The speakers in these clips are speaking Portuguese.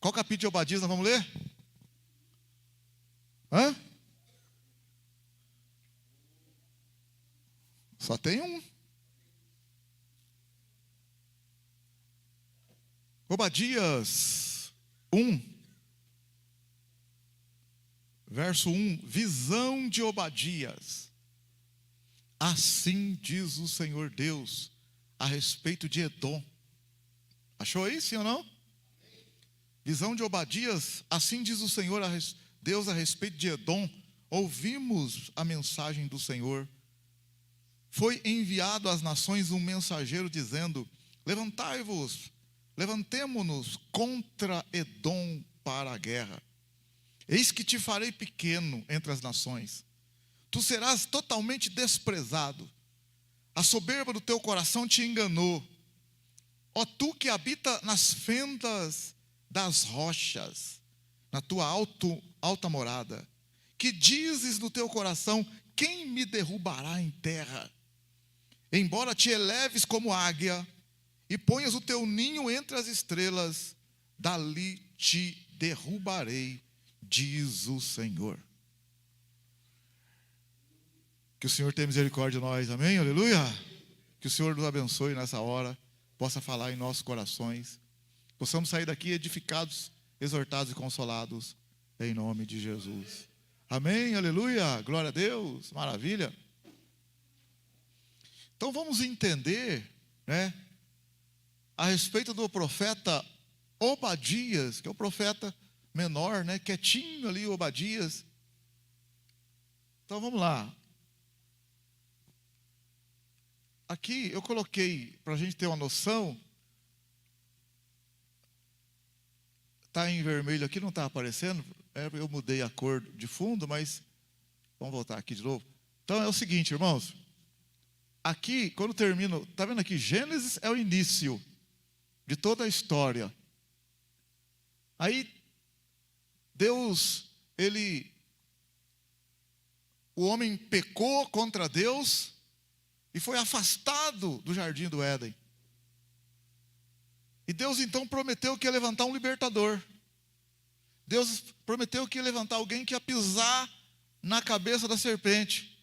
Qual capítulo de Obadias nós vamos ler? Hã? Só tem um. Obadias 1, verso 1, visão de Obadias. Assim diz o Senhor Deus a respeito de Edom. Achou aí, sim ou não? Visão de Obadias, assim diz o Senhor Deus a respeito de Edom. Ouvimos a mensagem do Senhor. Foi enviado às nações um mensageiro dizendo: levantai-vos, levantemo-nos contra Edom para a guerra. Eis que te farei pequeno entre as nações. Tu serás totalmente desprezado. A soberba do teu coração te enganou. Ó tu que habita nas fendas das rochas, na tua alta morada, que dizes no teu coração: quem me derrubará em terra? Embora te eleves como águia e ponhas o teu ninho entre as estrelas, dali te derrubarei, diz o Senhor. Que o Senhor tenha misericórdia de nós, amém? Aleluia! Que o Senhor nos abençoe nessa hora, possa falar em nossos corações, possamos sair daqui edificados, exortados e consolados, em nome de Jesus. Amém? Aleluia! Glória a Deus! Maravilha! Então vamos entender, né, a respeito do profeta Obadias, que é o profeta menor, né, quietinho ali, Obadias. Então vamos lá. Aqui eu coloquei, para a gente ter uma noção, está em vermelho aqui, não está aparecendo, eu mudei a cor de fundo, mas vamos voltar aqui de novo. Então é o seguinte, irmãos, aqui, quando termino, está vendo aqui, Gênesis é o início de toda a história. Aí, Deus, o homem pecou contra Deus e foi afastado do jardim do Éden. E Deus então prometeu que ia levantar um libertador. Deus prometeu que ia levantar alguém que ia pisar na cabeça da serpente.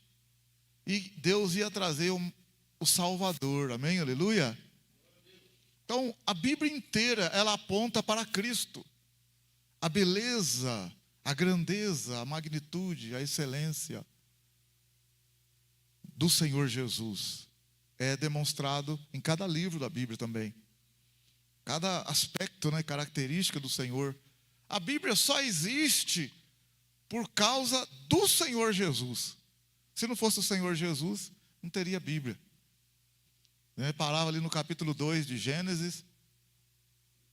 E Deus ia trazer o Salvador, amém? Aleluia? Então, a Bíblia inteira, ela aponta para Cristo. A beleza, a grandeza, a magnitude, a excelência do Senhor Jesus é demonstrado em cada livro da Bíblia também. Cada aspecto, né, característica do Senhor. A Bíblia só existe por causa do Senhor Jesus. Se não fosse o Senhor Jesus, não teria Bíblia. Eu parava ali no capítulo 2 de Gênesis,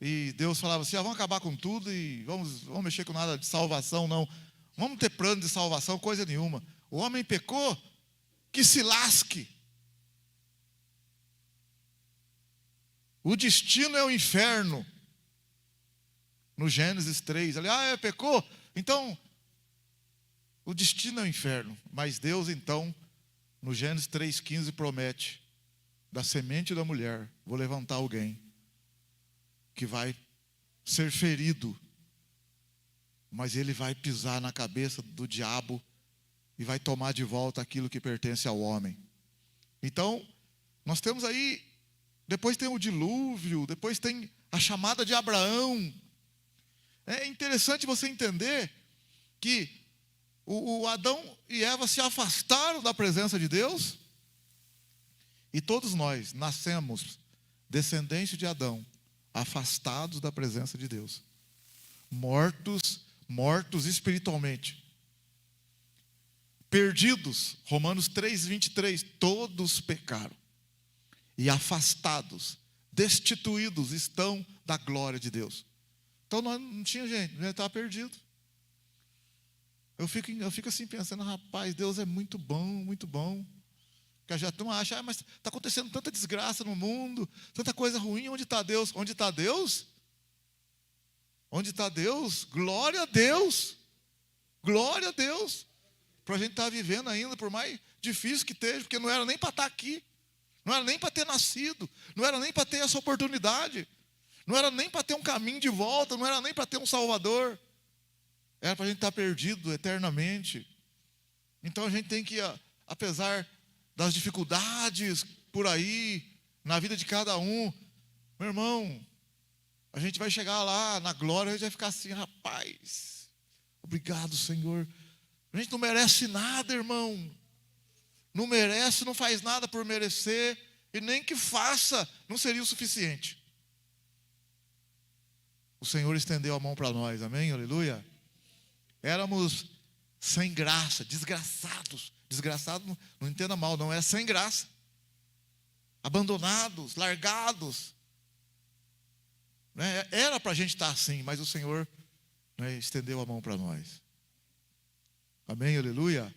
e Deus falava assim: vamos acabar com tudo e vamos mexer com nada de salvação, não. Vamos ter plano de salvação, coisa nenhuma. O homem pecou, que se lasque. O destino é o inferno. No Gênesis 3, ali, pecou, então o destino é o inferno. Mas Deus então, no Gênesis 3,15 promete: da semente da mulher vou levantar alguém que vai ser ferido, mas ele vai pisar na cabeça do diabo e vai tomar de volta aquilo que pertence ao homem. Então, nós temos aí, depois tem o dilúvio, depois tem a chamada de Abraão. É interessante você entender que o Adão e Eva se afastaram da presença de Deus, e todos nós nascemos descendentes de Adão, afastados da presença de Deus, mortos espiritualmente, perdidos. Romanos 3,23, todos pecaram e afastados, destituídos estão da glória de Deus. Então não tinha gente, já estava perdido. Eu fico assim pensando: rapaz, Deus é muito bom, muito bom. Porque já tu acha: mas está acontecendo tanta desgraça no mundo, tanta coisa ruim, onde está Deus? Onde está Deus? Onde está Deus? Glória a Deus! Glória a Deus! Para a gente estar vivendo ainda, por mais difícil que esteja, porque não era nem para estar aqui, não era nem para ter nascido, não era nem para ter essa oportunidade. Não era nem para ter um caminho de volta, não era nem para ter um Salvador. Era para a gente estar perdido eternamente. Então a gente tem que, apesar das dificuldades por aí, na vida de cada um, meu irmão, a gente vai chegar lá na glória, a gente vai ficar assim, rapaz, obrigado, Senhor. A gente não merece nada, irmão. Não merece, não faz nada por merecer, e nem que faça, não seria o suficiente. O Senhor estendeu a mão para nós, amém? Aleluia. Éramos sem graça, desgraçados. Desgraçado, não entenda mal, não é sem graça. Abandonados, largados. Né? Era para a gente estar assim, mas o Senhor, né, estendeu a mão para nós. Amém, aleluia.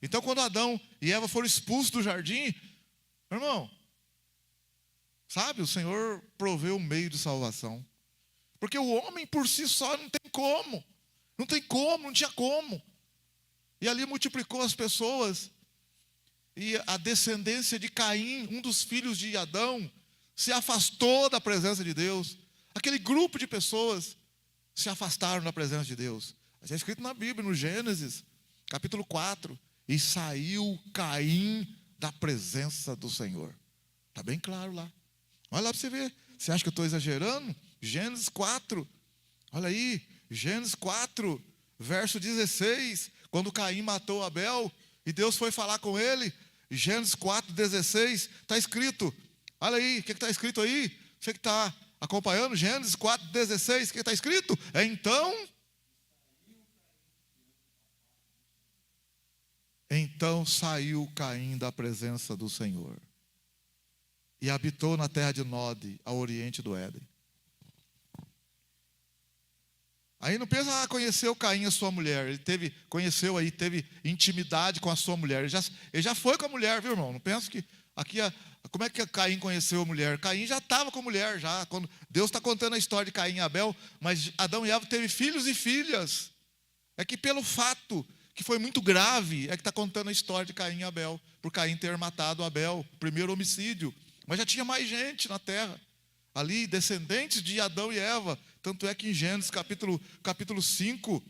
Então quando Adão e Eva foram expulsos do jardim, meu irmão, sabe, o Senhor proveu um meio de salvação. Porque o homem por si só não tem como. Não tem como, não tinha como. E ali multiplicou as pessoas. E a descendência de Caim, um dos filhos de Adão, se afastou da presença de Deus. Aquele grupo de pessoas se afastaram da presença de Deus. Está escrito na Bíblia, no Gênesis, capítulo 4. E saiu Caim da presença do Senhor. Está bem claro lá. Olha lá para você ver. Você acha que eu estou exagerando? Gênesis 4. Olha aí. Gênesis 4, verso 16. Quando Caim matou Abel e Deus foi falar com ele. Gênesis 4, 16. Está escrito. Olha aí. O que está escrito aí? Você que está acompanhando. Gênesis 4, 16. O que está escrito? Então saiu Caim da presença do Senhor e habitou na terra de Nod, ao oriente do Éden. Aí não pensa, conheceu Caim a sua mulher. Ele teve intimidade com a sua mulher. Ele já foi com a mulher, viu, irmão? Não pensa que aqui, como é que Caim conheceu a mulher? Caim já estava com a mulher, já. Quando Deus está contando a história de Caim e Abel, mas Adão e Eva teve filhos e filhas. É que pelo fato que foi muito grave, é que está contando a história de Caim e Abel, por Caim ter matado Abel, o primeiro homicídio. Mas já tinha mais gente na terra, ali, descendentes de Adão e Eva. Tanto é que em Gênesis capítulo 5,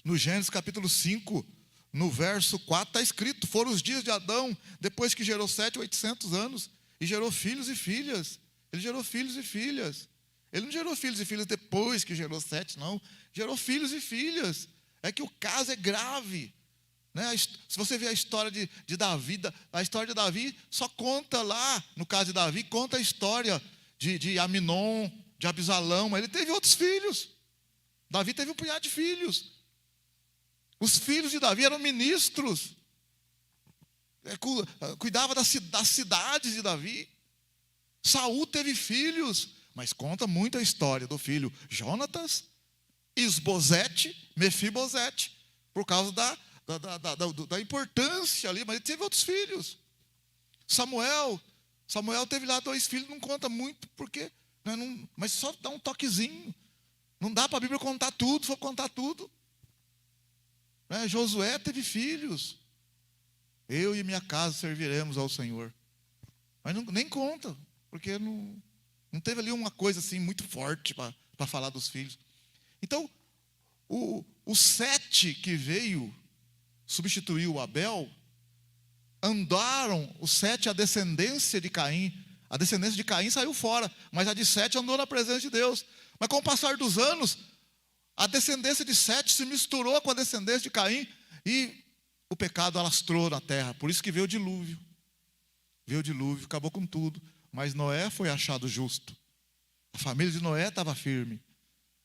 no Gênesis capítulo 5, no verso 4, está escrito: foram os dias de Adão, depois que gerou 800 anos, e gerou filhos e filhas. Ele gerou filhos e filhas. Ele não gerou filhos e filhas depois que gerou 7, não. Gerou filhos e filhas. É que o caso é grave, né? Se você ver a história de Davi, a história de Davi só conta lá, no caso de Davi, conta a história de Aminon, de Absalão, mas ele teve outros filhos. Davi teve um punhado de filhos. Os filhos de Davi eram ministros, cuidava das cidades de Davi. Saul teve filhos, mas conta muito a história do filho Jonatas, Isbosete, Mefibosete, por causa da importância ali, mas ele teve outros filhos. Samuel teve lá 2 filhos, não conta muito, porque, né, mas só dá um toquezinho. Não dá para a Bíblia contar tudo, se for contar tudo. Né, Josué teve filhos. Eu e minha casa serviremos ao Senhor. Mas nem conta, porque não teve ali uma coisa assim muito forte para falar dos filhos. Então, o Sete que veio substituir o Abel, andaram, o Sete, a descendência de Caim. A descendência de Caim saiu fora, mas a de Sete andou na presença de Deus. Mas com o passar dos anos, a descendência de Sete se misturou com a descendência de Caim e o pecado alastrou na terra. Por isso que veio o dilúvio. Veio o dilúvio, acabou com tudo. Mas Noé foi achado justo. A família de Noé estava firme.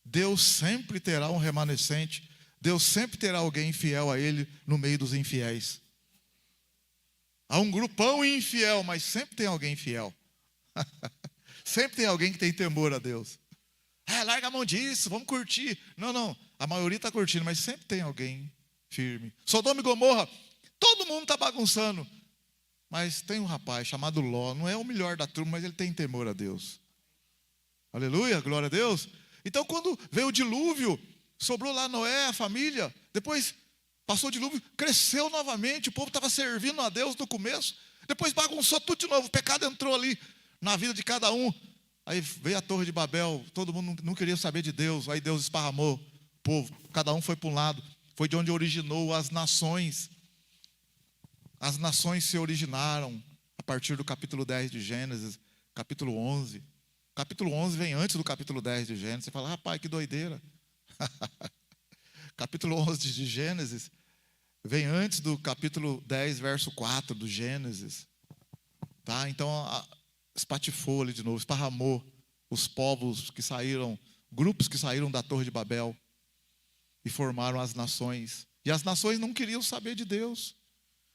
Deus sempre terá um remanescente. Deus sempre terá alguém fiel a Ele no meio dos infiéis. Há um grupão infiel, mas sempre tem alguém fiel. Sempre tem alguém que tem temor a Deus. Larga a mão disso, vamos curtir. Não, a maioria está curtindo, mas sempre tem alguém firme. Sodoma e Gomorra, todo mundo está bagunçando. Mas tem um rapaz chamado Ló, não é o melhor da turma, mas ele tem temor a Deus. Aleluia, glória a Deus. Então quando veio o dilúvio, sobrou lá Noé, a família. Depois passou o dilúvio, cresceu novamente. O povo estava servindo a Deus no começo. Depois bagunçou tudo de novo. O pecado entrou ali na vida de cada um. Aí veio a Torre de Babel, todo mundo não queria saber de Deus. Aí Deus esparramou o povo, cada um foi para um lado. Foi de onde originou as nações. As nações se originaram a partir do capítulo 10 de Gênesis, capítulo 11. Capítulo 11 vem antes do capítulo 10 de Gênesis. Você fala, rapaz, que doideira. Capítulo 11 de Gênesis vem antes do capítulo 10, verso 4 do Gênesis. Tá? Então, espatifou ali de novo, esparramou os povos que saíram, grupos que saíram da Torre de Babel e formaram as nações. E as nações não queriam saber de Deus.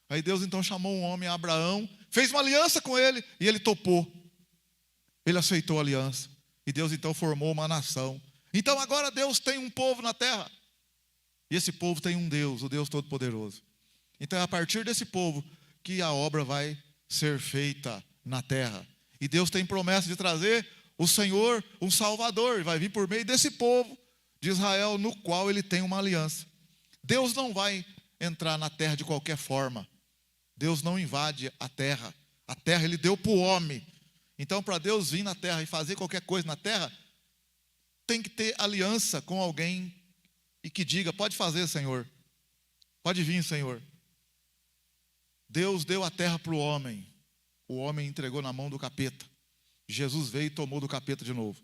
Aí Deus então chamou um homem, Abraão, fez uma aliança com ele e ele topou. Ele aceitou a aliança. E Deus então formou uma nação. Então agora Deus tem um povo na terra. E esse povo tem um Deus, o Deus Todo-Poderoso. Então é a partir desse povo que a obra vai ser feita na terra. E Deus tem promessa de trazer o Senhor, um Salvador. Vai vir por meio desse povo de Israel, no qual ele tem uma aliança. Deus não vai entrar na terra de qualquer forma. Deus não invade a terra. A terra ele deu para o homem. Então, para Deus vir na terra e fazer qualquer coisa na terra, tem que ter aliança com alguém e que diga, pode fazer, Senhor. Pode vir, Senhor. Deus deu a terra para o homem entregou na mão do capeta. Jesus veio e tomou do capeta de novo.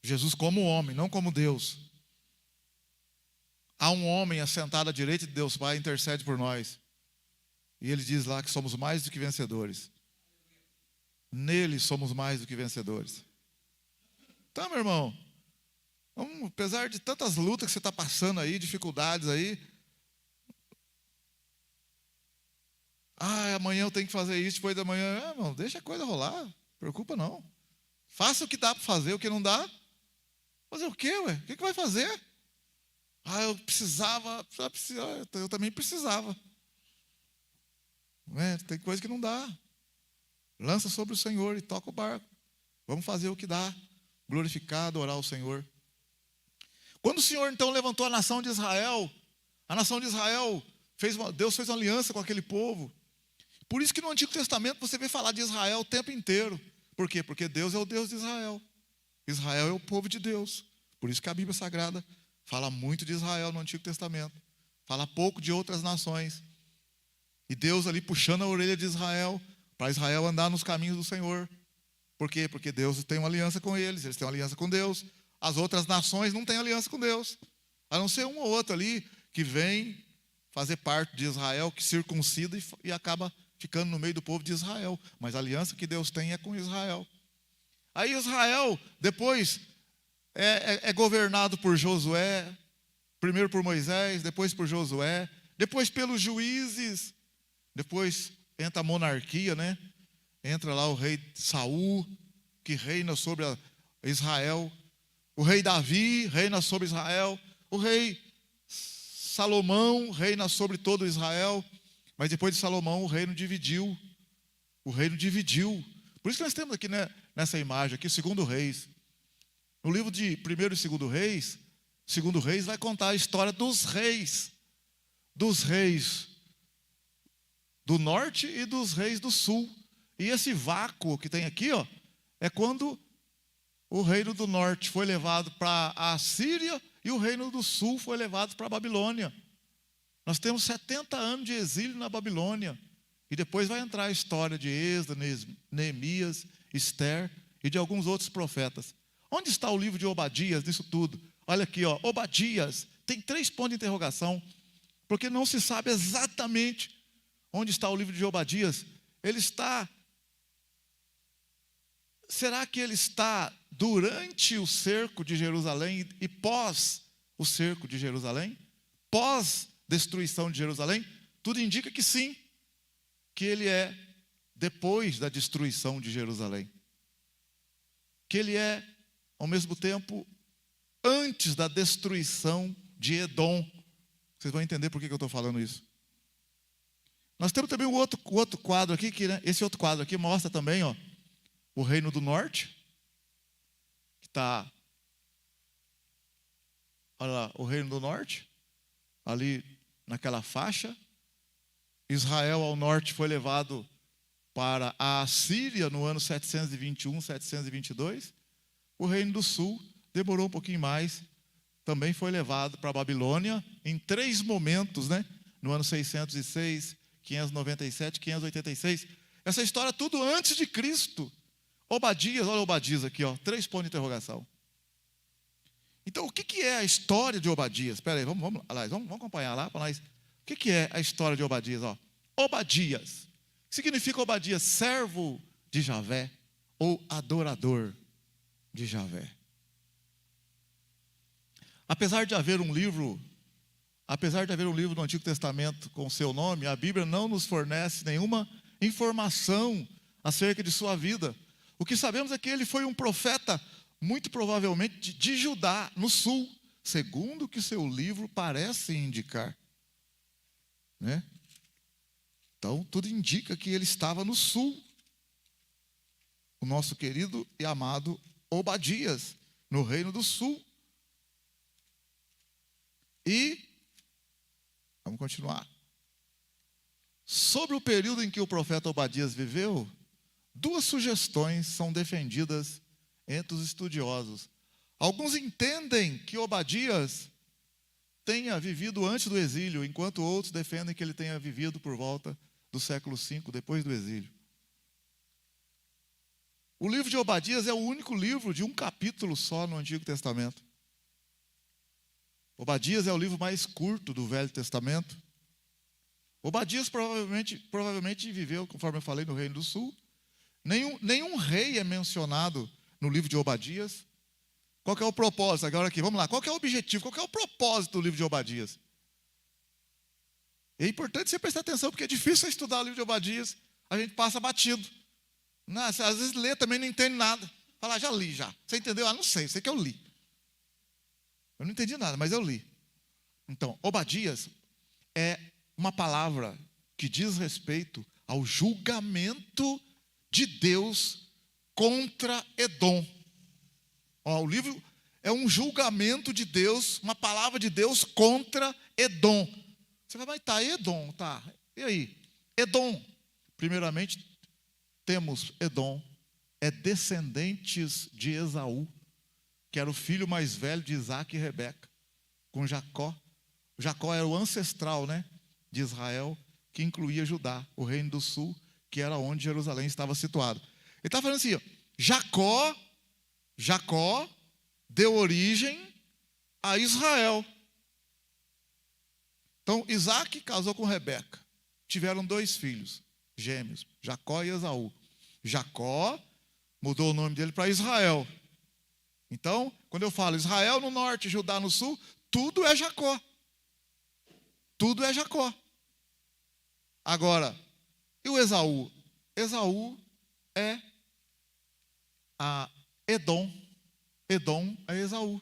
Jesus como homem, não como Deus. Há um homem assentado à direita de Deus Pai, intercede por nós. E ele diz lá que somos mais do que vencedores. Nele somos mais do que vencedores. Então, meu irmão, apesar de tantas lutas que você está passando aí, dificuldades aí, amanhã eu tenho que fazer isso, depois da manhã, irmão, deixa a coisa rolar, não preocupa não. Faça o que dá para fazer, o que não dá, fazer o quê, ué? O que vai fazer? Eu precisava, eu também precisava. Tem coisa que não dá. Lança sobre o Senhor e toca o barco. Vamos fazer o que dá. Glorificar, adorar o Senhor. Quando o Senhor então levantou a nação de Israel, Deus fez uma aliança com aquele povo. Por isso que no Antigo Testamento você vê falar de Israel o tempo inteiro. Por quê? Porque Deus é o Deus de Israel. Israel é o povo de Deus. Por isso que a Bíblia Sagrada fala muito de Israel no Antigo Testamento. Fala pouco de outras nações. E Deus ali puxando a orelha de Israel, para Israel andar nos caminhos do Senhor. Por quê? Porque Deus tem uma aliança com eles têm uma aliança com Deus. As outras nações não têm aliança com Deus. A não ser um ou outro ali que vem fazer parte de Israel, que circuncida e acaba ficando no meio do povo de Israel. Mas a aliança que Deus tem é com Israel. Aí Israel, depois, é governado por Josué, primeiro por Moisés, depois por Josué, depois pelos juízes, depois entra a monarquia, né? Entra lá o rei Saul, que reina sobre Israel. O rei Davi reina sobre Israel. O rei Salomão reina sobre todo Israel. Mas depois de Salomão o reino dividiu. O reino dividiu. Por isso que nós temos aqui, né, nessa imagem aqui, segundo Reis. No livro de primeiro e segundo Reis vai contar a história dos reis do norte e dos reis do sul. E esse vácuo que tem aqui, é quando o reino do norte foi levado para a Síria e o reino do sul foi levado para a Babilônia. Nós temos 70 anos de exílio na Babilônia. E depois vai entrar a história de Êxodo, Neemias, Ester e de alguns outros profetas. Onde está o livro de Obadias nisso tudo? Olha aqui, Obadias, tem 3 pontos de interrogação, porque não se sabe exatamente onde está o livro de Obadias. Será que ele está durante o cerco de Jerusalém e pós o cerco de Jerusalém? Pós destruição de Jerusalém? Tudo indica que sim, que ele é depois da destruição de Jerusalém. Que ele é, ao mesmo tempo, antes da destruição de Edom. Vocês vão entender por que eu estou falando isso. Nós temos também o outro quadro aqui, esse outro quadro aqui mostra também, o reino do norte, que está, olha lá, o reino do norte, ali naquela faixa. Israel ao norte foi levado para a Síria no ano 721, 722. O reino do sul demorou um pouquinho mais, também foi levado para a Babilônia em 3 momentos, né? No ano 606, 597, 586. Essa história tudo antes de Cristo. Obadias, olha Obadias aqui, ó, 3 pontos de interrogação. Então, o que é a história de Obadias? Espera aí, vamos acompanhar lá para nós. O que é a história de Obadias? Ó, Obadias. O que significa Obadias? Servo de Javé ou adorador de Javé. Apesar de haver um livro no Antigo Testamento com seu nome, a Bíblia não nos fornece nenhuma informação acerca de sua vida. O que sabemos é que ele foi um profeta, muito provavelmente de Judá, no sul, segundo o que seu livro parece indicar, né? Então, tudo indica que ele estava no sul. O nosso querido e amado Obadias, no reino do sul. E, vamos continuar. Sobre o período em que o profeta Obadias viveu, 2 sugestões são defendidas entre os estudiosos. Alguns entendem que Obadias tenha vivido antes do exílio, enquanto outros defendem que ele tenha vivido por volta do século V, depois do exílio. O livro de Obadias é o único livro de um capítulo só no Antigo Testamento. Obadias é o livro mais curto do Velho Testamento. Obadias provavelmente viveu, conforme eu falei, no Reino do Sul. Nenhum rei é mencionado no livro de Obadias. Qual que é o propósito? Agora aqui, vamos lá. Qual que é o objetivo? Qual que é o propósito do livro de Obadias? É importante você prestar atenção, porque é difícil estudar o livro de Obadias. A gente passa batido. Não, às vezes lê também não entende nada. Fala, já li já. Você entendeu? Ah, não sei que eu li. Eu não entendi nada, mas eu li. Então, Obadias é uma palavra que diz respeito ao julgamento de Deus contra Edom. Ó, o livro é um julgamento de Deus, uma palavra de Deus contra Edom. Você vai, mas tá, Edom, tá. E aí? Edom. Primeiramente, temos Edom, é descendentes de Esaú, que era o filho mais velho de Isaac e Rebeca, com Jacó. Jacó era o ancestral, né, de Israel, que incluía Judá, o reino do sul, que era onde Jerusalém estava situado. Ele está falando assim, ó, Jacó deu origem a Israel. Então, Isaac casou com Rebeca. Tiveram 2 filhos, gêmeos, Jacó e Esaú. Jacó mudou o nome dele para Israel. Então, quando eu falo Israel no norte, Judá no sul, tudo é Jacó. Tudo é Jacó. Agora, e o Esaú? Esaú é a Edom. Edom é Esaú.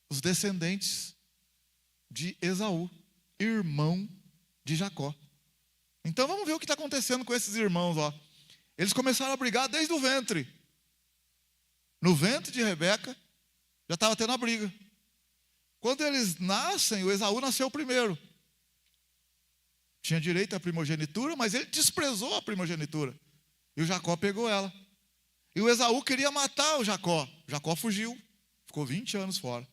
Os descendentes de Esaú, irmão de Jacó. Então vamos ver o que está acontecendo com esses irmãos, ó. Eles começaram a brigar desde o ventre. No ventre de Rebeca, já estava tendo a briga. Quando eles nascem, o Esaú nasceu primeiro. Tinha direito à primogenitura, mas ele desprezou a primogenitura. E o Jacó pegou ela. E o Esaú queria matar o Jacó. O Jacó fugiu, ficou 20 anos fora.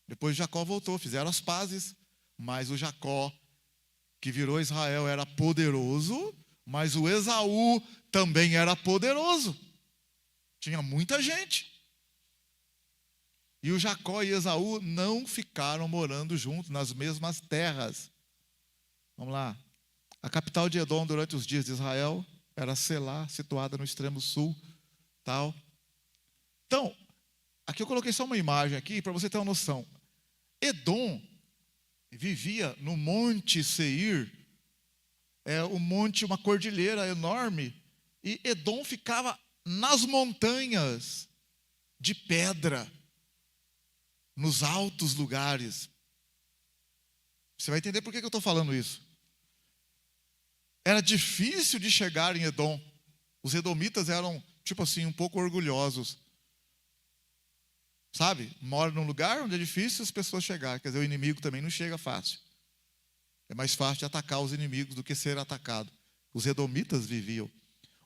Depois Jacó voltou, fizeram as pazes. Mas o Jacó, que virou Israel, era poderoso, mas o Esaú também era poderoso. Tinha muita gente. E o Jacó e Esaú não ficaram morando juntos nas mesmas terras. Vamos lá. A capital de Edom durante os dias de Israel era Selá, situada no extremo sul, tal. Então, aqui eu coloquei só uma imagem aqui para você ter uma noção. Edom vivia no Monte Seir, um monte, uma cordilheira enorme, e Edom ficava nas montanhas de pedra, nos altos lugares. Você vai entender por que eu estou falando isso. Era difícil de chegar em Edom. Os edomitas eram, tipo assim, um pouco orgulhosos. Sabe? Mora num lugar onde é difícil as pessoas chegarem. Quer dizer, o inimigo também não chega fácil. É mais fácil de atacar os inimigos do que ser atacado. Os edomitas viviam.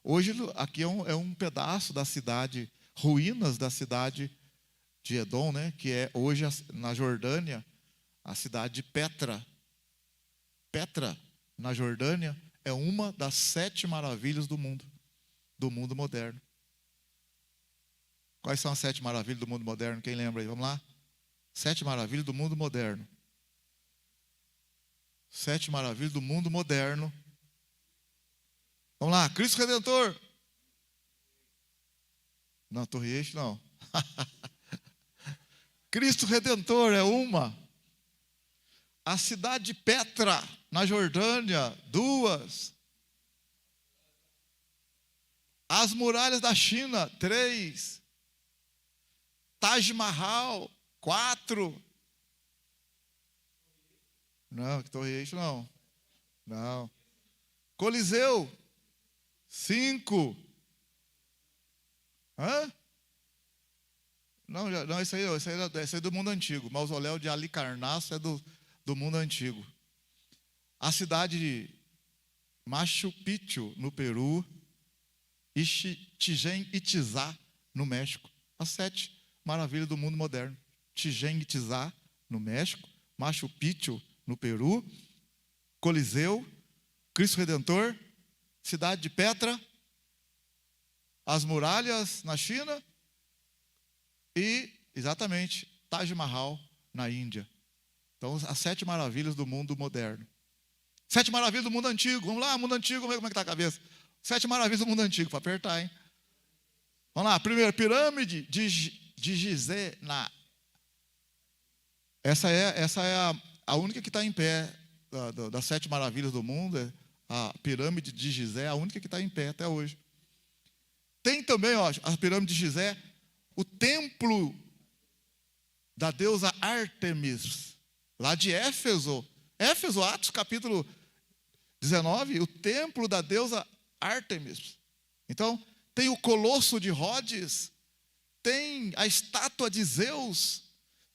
Hoje, aqui é um pedaço da cidade, ruínas da cidade de Edom, né? Que é hoje na Jordânia, a cidade de Petra. Petra, na Jordânia, é uma das 7 maravilhas do mundo moderno. Quais são as 7 maravilhas do mundo moderno? Quem lembra aí? Vamos lá? 7 maravilhas do mundo moderno. 7 maravilhas do mundo moderno. Vamos lá, Cristo Redentor. Não, Torre Eixo não. Cristo Redentor é uma. A cidade de Petra, na Jordânia, 2. As muralhas da China, 3. Taj Mahal, 4. Não, Torre Eixo não. Não. Coliseu, 5. Hã? Não, esse aí é do mundo antigo. Mausoléu de Halicarnasso é do mundo antigo. A cidade de Machu Picchu, no Peru, e Chichén Itzá, no México. As 7 maravilhas do mundo moderno. Chichén Itzá, no México, Machu Picchu, no Peru, Coliseu, Cristo Redentor, cidade de Petra, as muralhas na China e, exatamente, Taj Mahal, na Índia. Então, as 7 maravilhas do mundo moderno. 7 maravilhas do mundo antigo. Vamos lá, mundo antigo, vamos ver como é que está a cabeça. 7 maravilhas do mundo antigo, para apertar, hein? Vamos lá, primeiro, pirâmide de Gizé. Essa é a única que está em pé das 7 maravilhas do mundo. A pirâmide de Gizé é a única que está em pé até hoje. Tem também, ó, a pirâmide de Gizé, o templo da deusa Ártemis, lá de Éfeso. Éfeso, Atos, capítulo 19, o templo da deusa Ártemis. Então, tem o Colosso de Rhodes, tem a estátua de Zeus,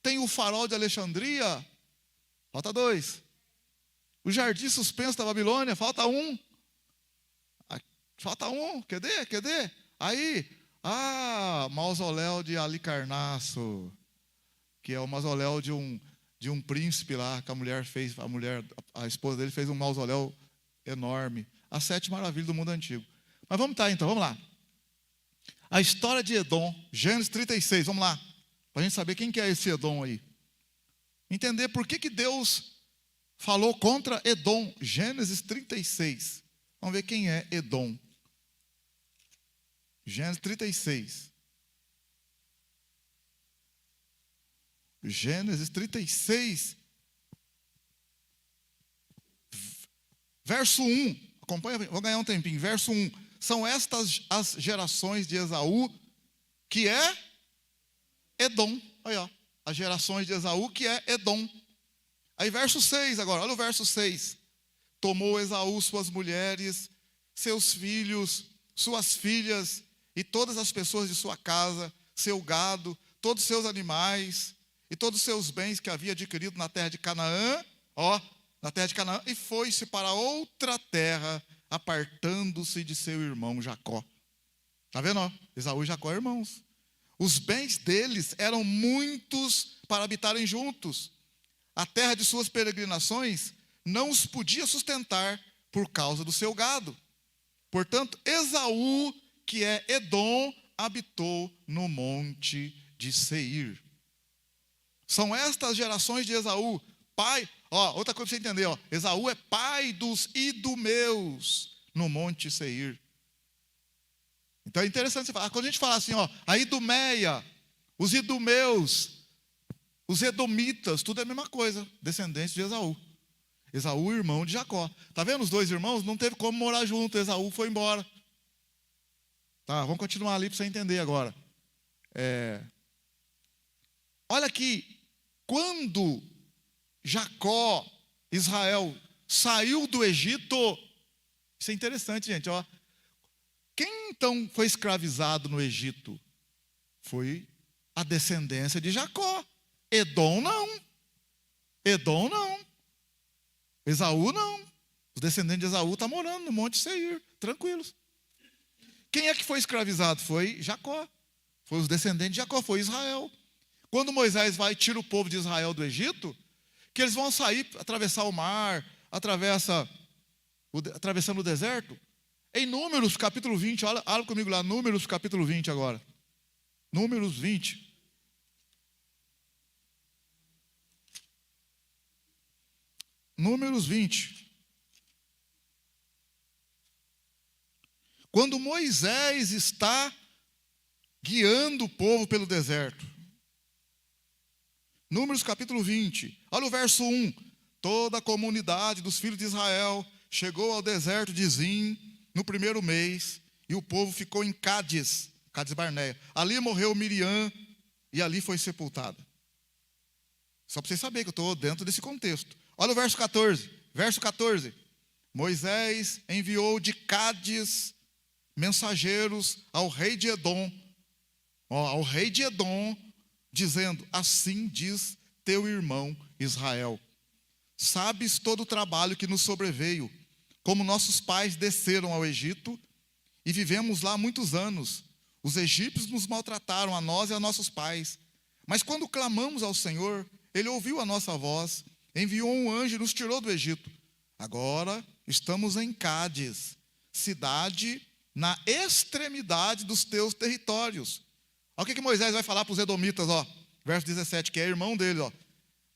tem o farol de Alexandria. Falta 2. O jardim suspenso da Babilônia, falta 1. Falta 1, cadê? Aí, mausoléu de Halicarnasso, que é o mausoléu de um príncipe lá, que a mulher fez, a esposa dele fez um mausoléu enorme. As 7 maravilhas do mundo antigo. Mas vamos então, vamos lá. A história de Edom, Gênesis 36, vamos lá. Para a gente saber quem que é esse Edom aí. Entender por que Deus falou contra Edom, Gênesis 36. Vamos ver quem é Edom. Gênesis 36. Gênesis 36. Verso 1. Acompanha, vou ganhar um tempinho. Verso 1. São estas as gerações de Esaú, que é Edom. Aí, ó. As gerações de Esaú, que é Edom. Aí, verso 6 agora. Olha o verso 6. Tomou Esaú suas mulheres, seus filhos, suas filhas, e todas as pessoas de sua casa, seu gado, todos os seus animais, e todos os seus bens que havia adquirido na terra de Canaã, na terra de Canaã, e foi-se para outra terra, apartando-se de seu irmão Jacó. Está vendo? Esaú e Jacó, irmãos. Os bens deles eram muitos para habitarem juntos. A terra de suas peregrinações não os podia sustentar por causa do seu gado. Portanto, Esaú, que é Edom, habitou no monte de Seir. São estas as gerações de Esaú, pai. Outra coisa para você entender, Esaú é pai dos idumeus no monte Seir. Então é interessante você falar, quando a gente fala assim, a Idumeia, os idumeus, os edomitas, tudo é a mesma coisa, descendentes de Esaú. Esaú, irmão de Jacó. Está vendo? Os 2 irmãos não teve como morar junto, Esaú foi embora. Tá, vamos continuar ali para você entender agora. Olha aqui, quando Jacó, Israel, saiu do Egito, isso é interessante, gente, quem então foi escravizado no Egito? Foi a descendência de Jacó. Edom não. Esaú não. Os descendentes de Esaú estão morando no Monte Seir, tranquilos. Quem é que foi escravizado? Foi Jacó. Foi os descendentes de Jacó, foi Israel. Quando Moisés vai e tira o povo de Israel do Egito, que eles vão sair, atravessar o mar, atravessando o deserto. Em Números capítulo 20, olha comigo lá, Números capítulo 20 agora. Números 20. Números 20. Quando Moisés está guiando o povo pelo deserto. Números capítulo 20. Olha o verso 1. Toda a comunidade dos filhos de Israel chegou ao deserto de Zim no primeiro mês, e o povo ficou em Cádiz Barneia. Ali morreu Miriam e ali foi sepultada. Só para vocês saberem que eu estou dentro desse contexto. Olha o verso 14. Verso 14. Moisés enviou de Cádiz mensageiros ao rei de Edom. Ao rei de Edom, dizendo: assim diz teu irmão Israel. Sabes todo o trabalho que nos sobreveio, como nossos pais desceram ao Egito e vivemos lá muitos anos. Os egípcios nos maltrataram a nós e a nossos pais. Mas quando clamamos ao Senhor, Ele ouviu a nossa voz, enviou um anjo e nos tirou do Egito. Agora estamos em Cádiz, cidade na extremidade dos teus territórios. Olha o que Moisés vai falar para os edomitas, verso 17, que é irmão dele.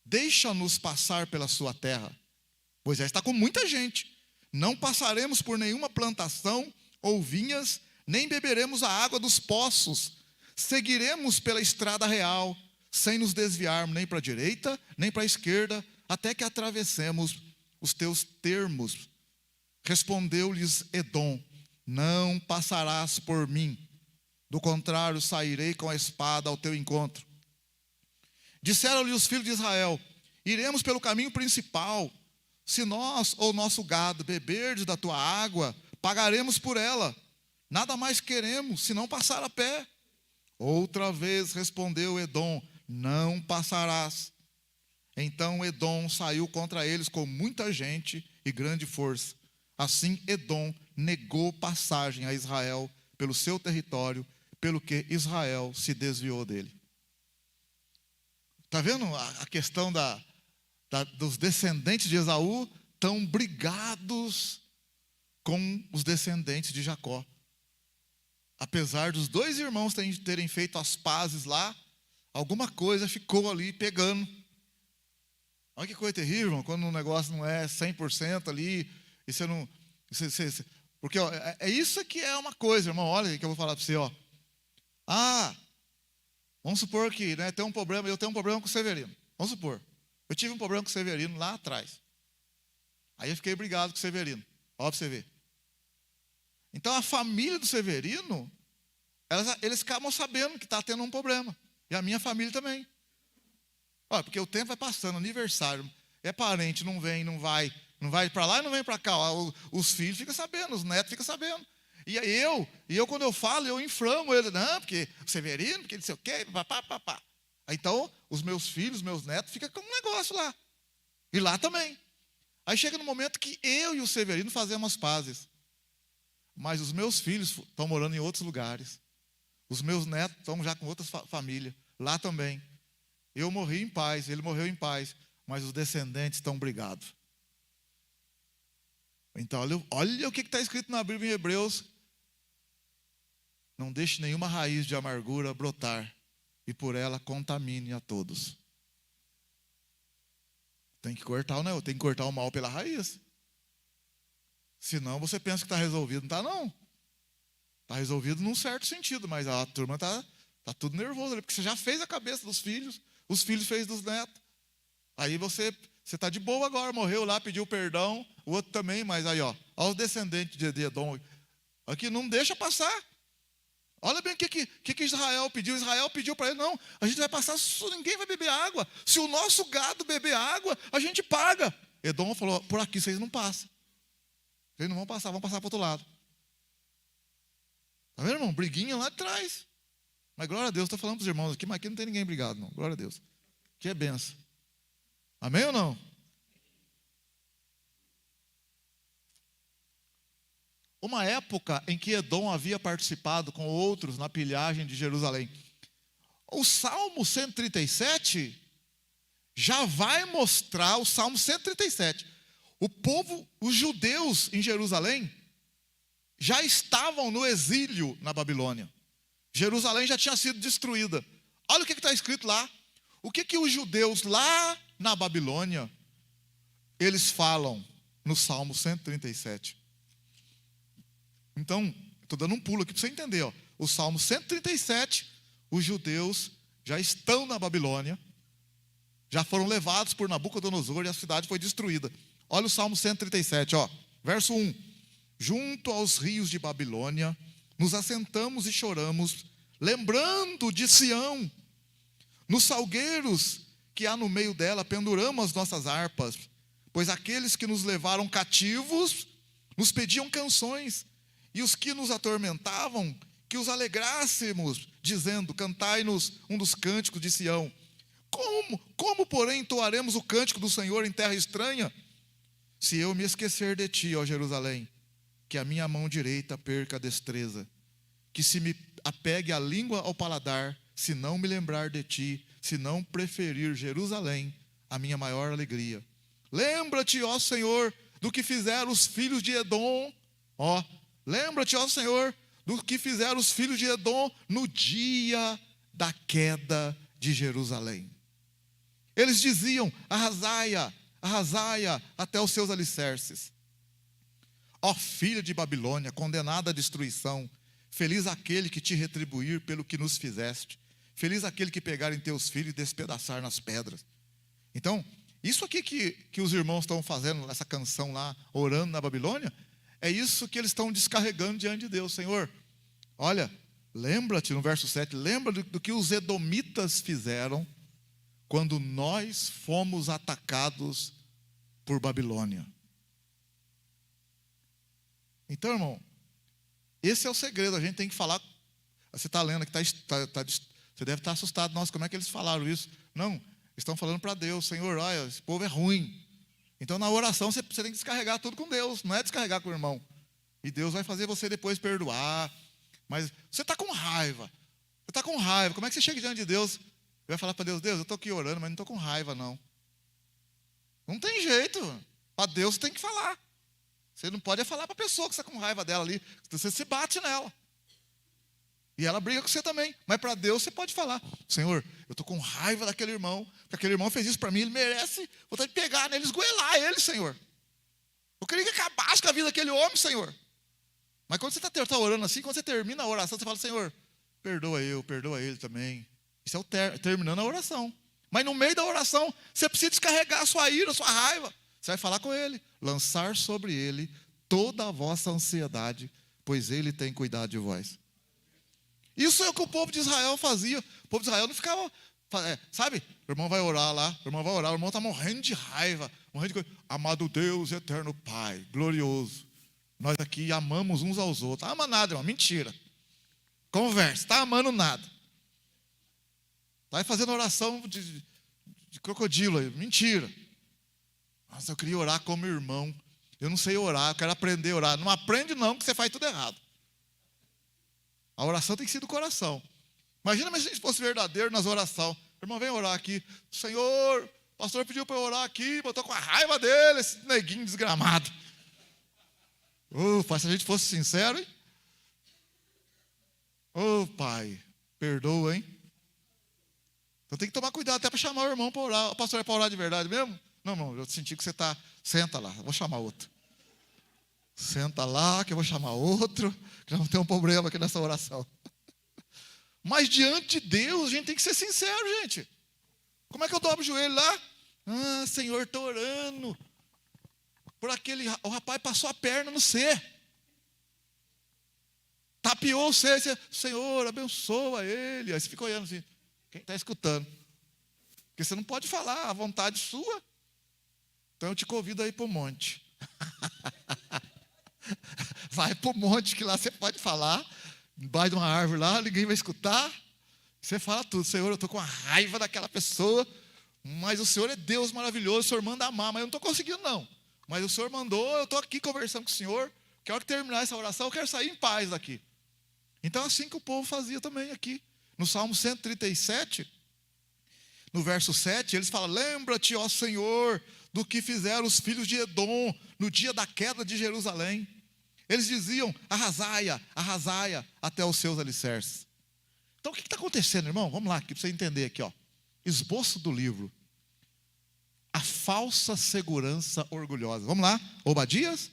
Deixa-nos passar pela sua terra. Moisés está com muita gente. Não passaremos por nenhuma plantação ou vinhas, nem beberemos a água dos poços. Seguiremos pela estrada real, sem nos desviarmos nem para a direita, nem para a esquerda, até que atravessemos os teus termos. Respondeu-lhes Edom: não passarás por mim, do contrário sairei com a espada ao teu encontro. Disseram-lhe os filhos de Israel: iremos pelo caminho principal. Se nós ou nosso gado beberdes da tua água, pagaremos por ela. Nada mais queremos, senão passar a pé. Outra vez respondeu Edom: não passarás. Então Edom saiu contra eles com muita gente e grande força. Assim Edom negou passagem a Israel pelo seu território, pelo que Israel se desviou dele. Está vendo a questão dos descendentes de Esaú estão brigados com os descendentes de Jacó. Apesar dos dois irmãos terem feito as pazes lá, alguma coisa ficou ali pegando. Olha que coisa terrível, irmão, quando o negócio não é 100% ali, e você não... porque é isso que é uma coisa, irmão, olha que eu vou falar para você. Vamos supor que eu tenho um problema com o Severino. Vamos supor, eu tive um problema com o Severino lá atrás. Aí eu fiquei brigado com o Severino. Olha para você ver. Então a família do Severino, eles acabam sabendo que está tendo um problema. E a minha família também. Porque o tempo vai passando, aniversário, é parente, não vem, não vai para lá e não vem para cá. Os filhos ficam sabendo, os netos ficam sabendo. E eu quando eu falo, eu inflamo ele. Não, porque o Severino, porque ele não sei o quê, papá. Então, os meus filhos, meus netos, ficam com um negócio lá. E lá também. Aí chega no momento que eu e o Severino fazemos as pazes. Mas os meus filhos estão morando em outros lugares. Os meus netos estão já com outras famílias. Lá também. Eu morri em paz, ele morreu em paz. Mas os descendentes estão brigados. Então, olha o que está escrito na Bíblia em Hebreus. Não deixe nenhuma raiz de amargura brotar, e por ela contamine a todos. Tem que cortar, tem que cortar o mal pela raiz. Senão você pensa que está resolvido. Não está, não. Está resolvido num certo sentido, mas a turma está tudo nervoso ali, porque você já fez a cabeça dos filhos, os filhos fez dos netos. Aí você está de boa agora, morreu lá, pediu perdão, o outro também, mas aí, olha os descendentes de Edom. Aqui não deixa passar. Olha bem o que Israel pediu. Israel pediu para ele: não, a gente vai passar, ninguém vai beber água. Se o nosso gado beber água, a gente paga. Edom falou: por aqui vocês não passam. Vocês não vão passar, vão passar para o outro lado. Está vendo, irmão? Briguinha lá atrás. Mas glória a Deus, estou falando para os irmãos aqui, mas aqui não tem ninguém brigado, não. Glória a Deus. Que é benção. Amém ou não? uma época em que Edom havia participado com outros na pilhagem de Jerusalém. O Salmo 137 já vai mostrar, o Salmo 137, o povo, os judeus em Jerusalém, já estavam no exílio na Babilônia. Jerusalém já tinha sido destruída. Olha o que está escrito lá. O que os judeus lá na Babilônia, eles falam no Salmo 137. Então, estou dando um pulo aqui para você entender. Ó. O Salmo 137, os judeus já estão na Babilônia, já foram levados por Nabucodonosor e a cidade foi destruída. Olha o Salmo 137, ó, verso 1. Junto aos rios de Babilônia, nos assentamos e choramos, lembrando de Sião. Nos salgueiros que há no meio dela, penduramos as nossas harpas, pois aqueles que nos levaram cativos nos pediam canções, e os que nos atormentavam, que os alegrássemos, dizendo, cantai-nos um dos cânticos de Sião. Como, porém, entoaremos o cântico do Senhor em terra estranha? Se eu me esquecer de ti, ó Jerusalém, que a minha mão direita perca a destreza, que se me apegue a língua ao paladar, se não me lembrar de ti, se não preferir Jerusalém, a minha maior alegria. Lembra-te, ó Senhor, do que fizeram os filhos de Edom. Ó, lembra-te, ó Senhor, do que fizeram os filhos de Edom no dia da queda de Jerusalém. Eles diziam, arrasai-a, arrasai-a até os seus alicerces. Ó filha de Babilônia, condenada à destruição, feliz aquele que te retribuir pelo que nos fizeste. Feliz aquele que pegar em teus filhos e despedaçar nas pedras. Então, isso aqui que os irmãos estão fazendo, essa canção lá, orando na Babilônia, é isso que eles estão descarregando diante de Deus. Senhor, olha, lembra-te no verso 7, lembra do que os edomitas fizeram quando nós fomos atacados por Babilônia. Então, irmão, esse é o segredo, a gente tem que falar. Você está lendo aqui, você deve estar assustado. Nossa, como é que eles falaram isso? Não, estão falando para Deus, Senhor, olha, esse povo é ruim. Então na oração você tem que descarregar tudo com Deus, não é descarregar com o irmão. E Deus vai fazer você depois perdoar. Mas você está com raiva, como é que você chega diante de Deus? Você vai falar para Deus, Deus, eu estou aqui orando, mas não estou com raiva não. Não tem jeito, para Deus você tem que falar. Você não pode falar para a pessoa que você está com raiva dela ali, você se bate nela. E ela briga com você também. Mas para Deus você pode falar, Senhor, eu estou com raiva daquele irmão, porque aquele irmão fez isso para mim, ele merece, vou ter que pegar nele, esgoelar ele, Senhor. Eu queria que acabasse com a vida daquele homem, Senhor. Mas quando você está orando assim, quando você termina a oração, você fala, Senhor, perdoa ele também. Isso é o terminando a oração. Mas no meio da oração, você precisa descarregar a sua ira, a sua raiva. Você vai falar com ele, lançar sobre ele toda a vossa ansiedade, pois ele tem cuidado de vós. Isso é o que o povo de Israel fazia. O povo de Israel não ficava, sabe? O irmão vai orar lá, o irmão está morrendo de raiva, morrendo de coisa. Amado Deus, eterno Pai, glorioso. Nós aqui amamos uns aos outros. Não ama nada, irmão, mentira. Conversa, está amando nada. Vai fazendo oração de crocodilo aí, mentira. Nossa, eu queria orar como irmão. Eu não sei orar, eu quero aprender a orar. Não aprende não, que você faz tudo errado. A oração tem que ser do coração. Imagina se a gente fosse verdadeiro nas orações. Irmão, vem orar aqui. Senhor, o pastor pediu para eu orar aqui, eu estou com a raiva dele, esse neguinho desgramado. Se a gente fosse sincero, hein? Pai, perdoa, hein? Então tem que tomar cuidado até para chamar o irmão para orar. O pastor é para orar de verdade mesmo? Não, irmão, eu senti que você está. Senta lá, eu vou chamar outro. Senta lá, que eu vou chamar outro, que não tem um problema aqui nessa oração. Mas diante de Deus, a gente tem que ser sincero, gente. Como é que eu dobro o joelho lá? Senhor, estou orando. Por aquele, o rapaz passou a perna no C. Tapeou o C, Senhor, abençoa ele. Aí você fica olhando assim, quem está escutando? Porque você não pode falar, a vontade sua. Então eu te convido a ir para o monte. Vai para o monte, que lá você pode falar, embaixo de uma árvore lá, ninguém vai escutar. Você fala tudo, Senhor, eu estou com a raiva daquela pessoa, mas o Senhor é Deus maravilhoso, o Senhor manda amar, mas eu não estou conseguindo não. Mas o Senhor mandou, eu estou aqui conversando com o Senhor, que a hora que terminar essa oração, eu quero sair em paz daqui. Então, assim que o povo fazia também aqui. No Salmo 137, no verso 7, eles falam: lembra-te, ó Senhor, do que fizeram os filhos de Edom no dia da queda de Jerusalém. Eles diziam: arrasaia, arrasaia até os seus alicerces. Então, o que está acontecendo, irmão? Vamos lá, aqui para você entender aqui, ó. Esboço do livro. A falsa segurança orgulhosa. Vamos lá, Obadias?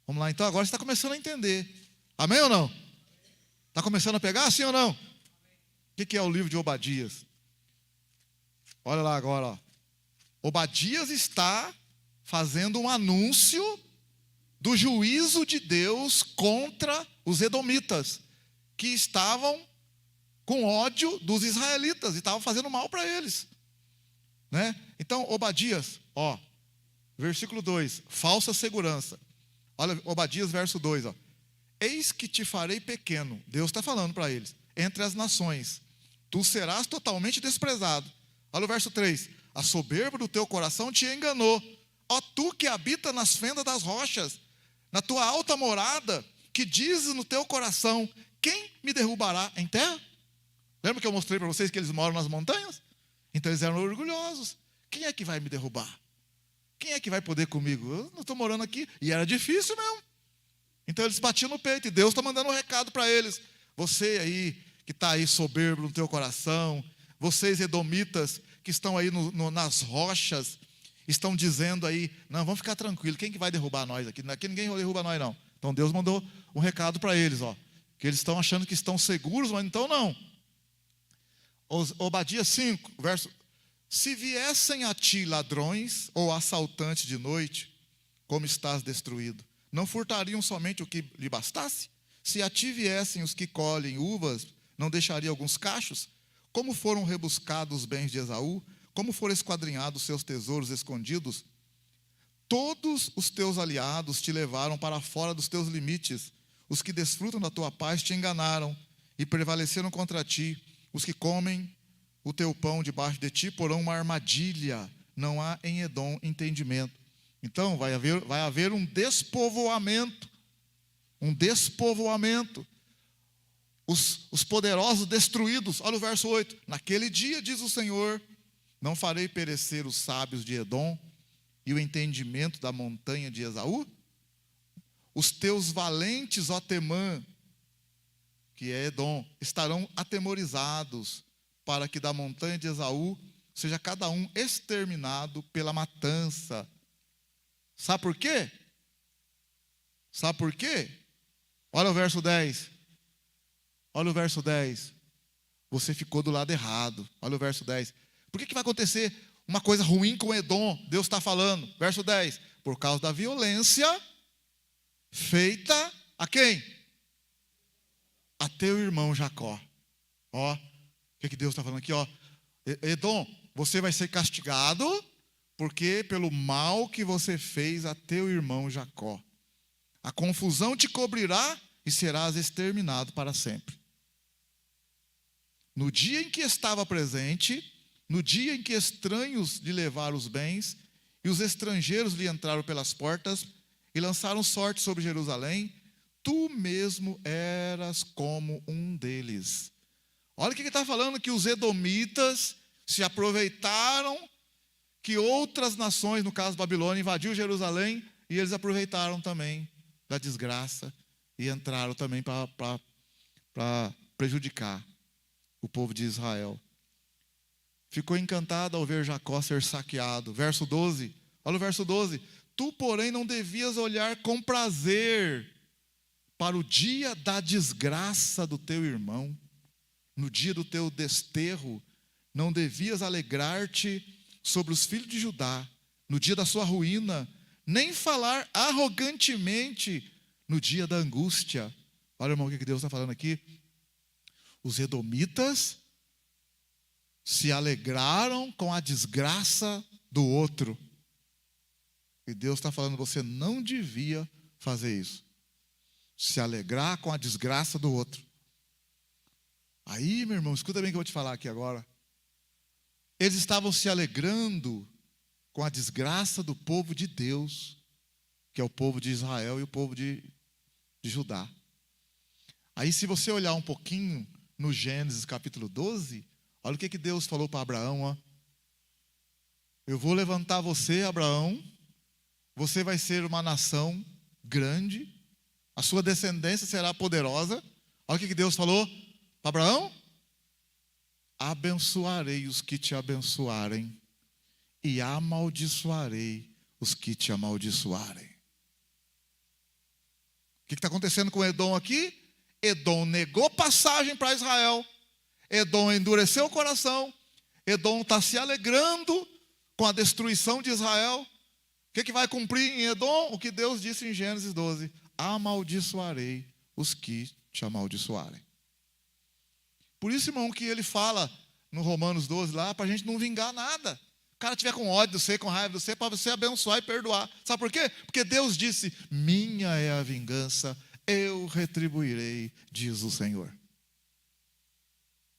Vamos lá, então agora você está começando a entender. Amém ou não? Está começando a pegar, sim ou não? O que é o livro de Obadias? Olha lá agora, ó. Obadias está fazendo um anúncio do juízo de Deus contra os edomitas, que estavam com ódio dos israelitas e estavam fazendo mal para eles, né? Então, Obadias, ó, versículo 2, falsa segurança. Olha, Obadias, verso 2, ó. Eis que te farei pequeno, Deus está falando para eles, entre as nações, tu serás totalmente desprezado. Olha o verso 3, a soberba do teu coração te enganou, ó tu que habita nas fendas das rochas, na tua alta morada, que dizes no teu coração: quem me derrubará em terra? Lembra que eu mostrei para vocês que eles moram nas montanhas? Então eles eram orgulhosos. Quem é que vai me derrubar? Quem é que vai poder comigo? Eu não estou morando aqui. E era difícil mesmo. Então eles batiam no peito. E Deus está mandando um recado para eles. Você aí, que está aí soberbo no teu coração. Vocês edomitas, que estão aí nas rochas, estão dizendo aí: não, vamos ficar tranquilos. Quem que vai derrubar nós aqui? Aqui ninguém derruba nós não. Então Deus mandou um recado para eles, ó. Que eles estão achando que estão seguros, mas então não. Obadias 5, verso: se viessem a ti ladrões ou assaltantes de noite, como estás destruído, não furtariam somente o que lhe bastasse? Se a ti viessem os que colhem uvas, não deixariam alguns cachos? Como foram rebuscados os bens de Esaú? Como foram esquadrinhados seus tesouros escondidos? Todos os teus aliados te levaram para fora dos teus limites. Os que desfrutam da tua paz te enganaram e prevaleceram contra ti. Os que comem o teu pão debaixo de ti porão uma armadilha. Não há em Edom entendimento. Então vai haver um despovoamento. Um despovoamento. Os poderosos destruídos. Olha o verso 8. Naquele dia, diz o Senhor, não farei perecer os sábios de Edom e o entendimento da montanha de Esaú? Os teus valentes, ó Temã, que é Edom, estarão atemorizados, para que da montanha de Esaú seja cada um exterminado pela matança. Sabe por quê? Sabe por quê? Olha o verso 10. Olha o verso 10. Você ficou do lado errado. Olha o verso 10. Por que vai acontecer uma coisa ruim com Edom? Deus está falando. Verso 10. Por causa da violência feita a quem? A teu irmão Jacó. Ó, o que Deus está falando aqui? Ó, Edom, você vai ser castigado porque pelo mal que você fez a teu irmão Jacó. A confusão te cobrirá e serás exterminado para sempre. No dia em que estava presente, no dia em que estranhos lhe levaram os bens, e os estrangeiros lhe entraram pelas portas, e lançaram sorte sobre Jerusalém, tu mesmo eras como um deles. Olha o que ele está falando, que os edomitas se aproveitaram, que outras nações, no caso Babilônia, invadiu Jerusalém, e eles aproveitaram também da desgraça, e entraram também para prejudicar o povo de Israel. Ficou encantado ao ver Jacó ser saqueado. Verso 12, olha o verso 12. Tu, porém, não devias olhar com prazer para o dia da desgraça do teu irmão. No dia do teu desterro, não devias alegrar-te sobre os filhos de Judá, no dia da sua ruína, nem falar arrogantemente no dia da angústia. Olha, irmão, o que Deus está falando aqui. Os edomitas se alegraram com a desgraça do outro. E Deus está falando, você não devia fazer isso. Se alegrar com a desgraça do outro. Aí, meu irmão, escuta bem o que eu vou te falar aqui agora. Eles estavam se alegrando com a desgraça do povo de Deus, que é o povo de Israel e o povo de de Judá. Aí se você olhar um pouquinho no Gênesis capítulo 12, olha o que Deus falou para Abraão, ó. Eu vou levantar você, Abraão, você vai ser uma nação grande, a sua descendência será poderosa. Olha o que Deus falou para Abraão. Abençoarei os que te abençoarem e amaldiçoarei os que te amaldiçoarem. O que está acontecendo com Edom aqui? Edom negou passagem para Israel. Edom endureceu o coração. Edom está se alegrando com a destruição de Israel. O que vai cumprir em Edom? O que Deus disse em Gênesis 12. Amaldiçoarei os que te amaldiçoarem. Por isso, irmão, que ele fala no Romanos 12 lá, para a gente não vingar nada. O cara tiver com ódio de você, com raiva de você, para você abençoar e perdoar. Sabe por quê? Porque Deus disse, minha é a vingança, eu retribuirei, diz o Senhor.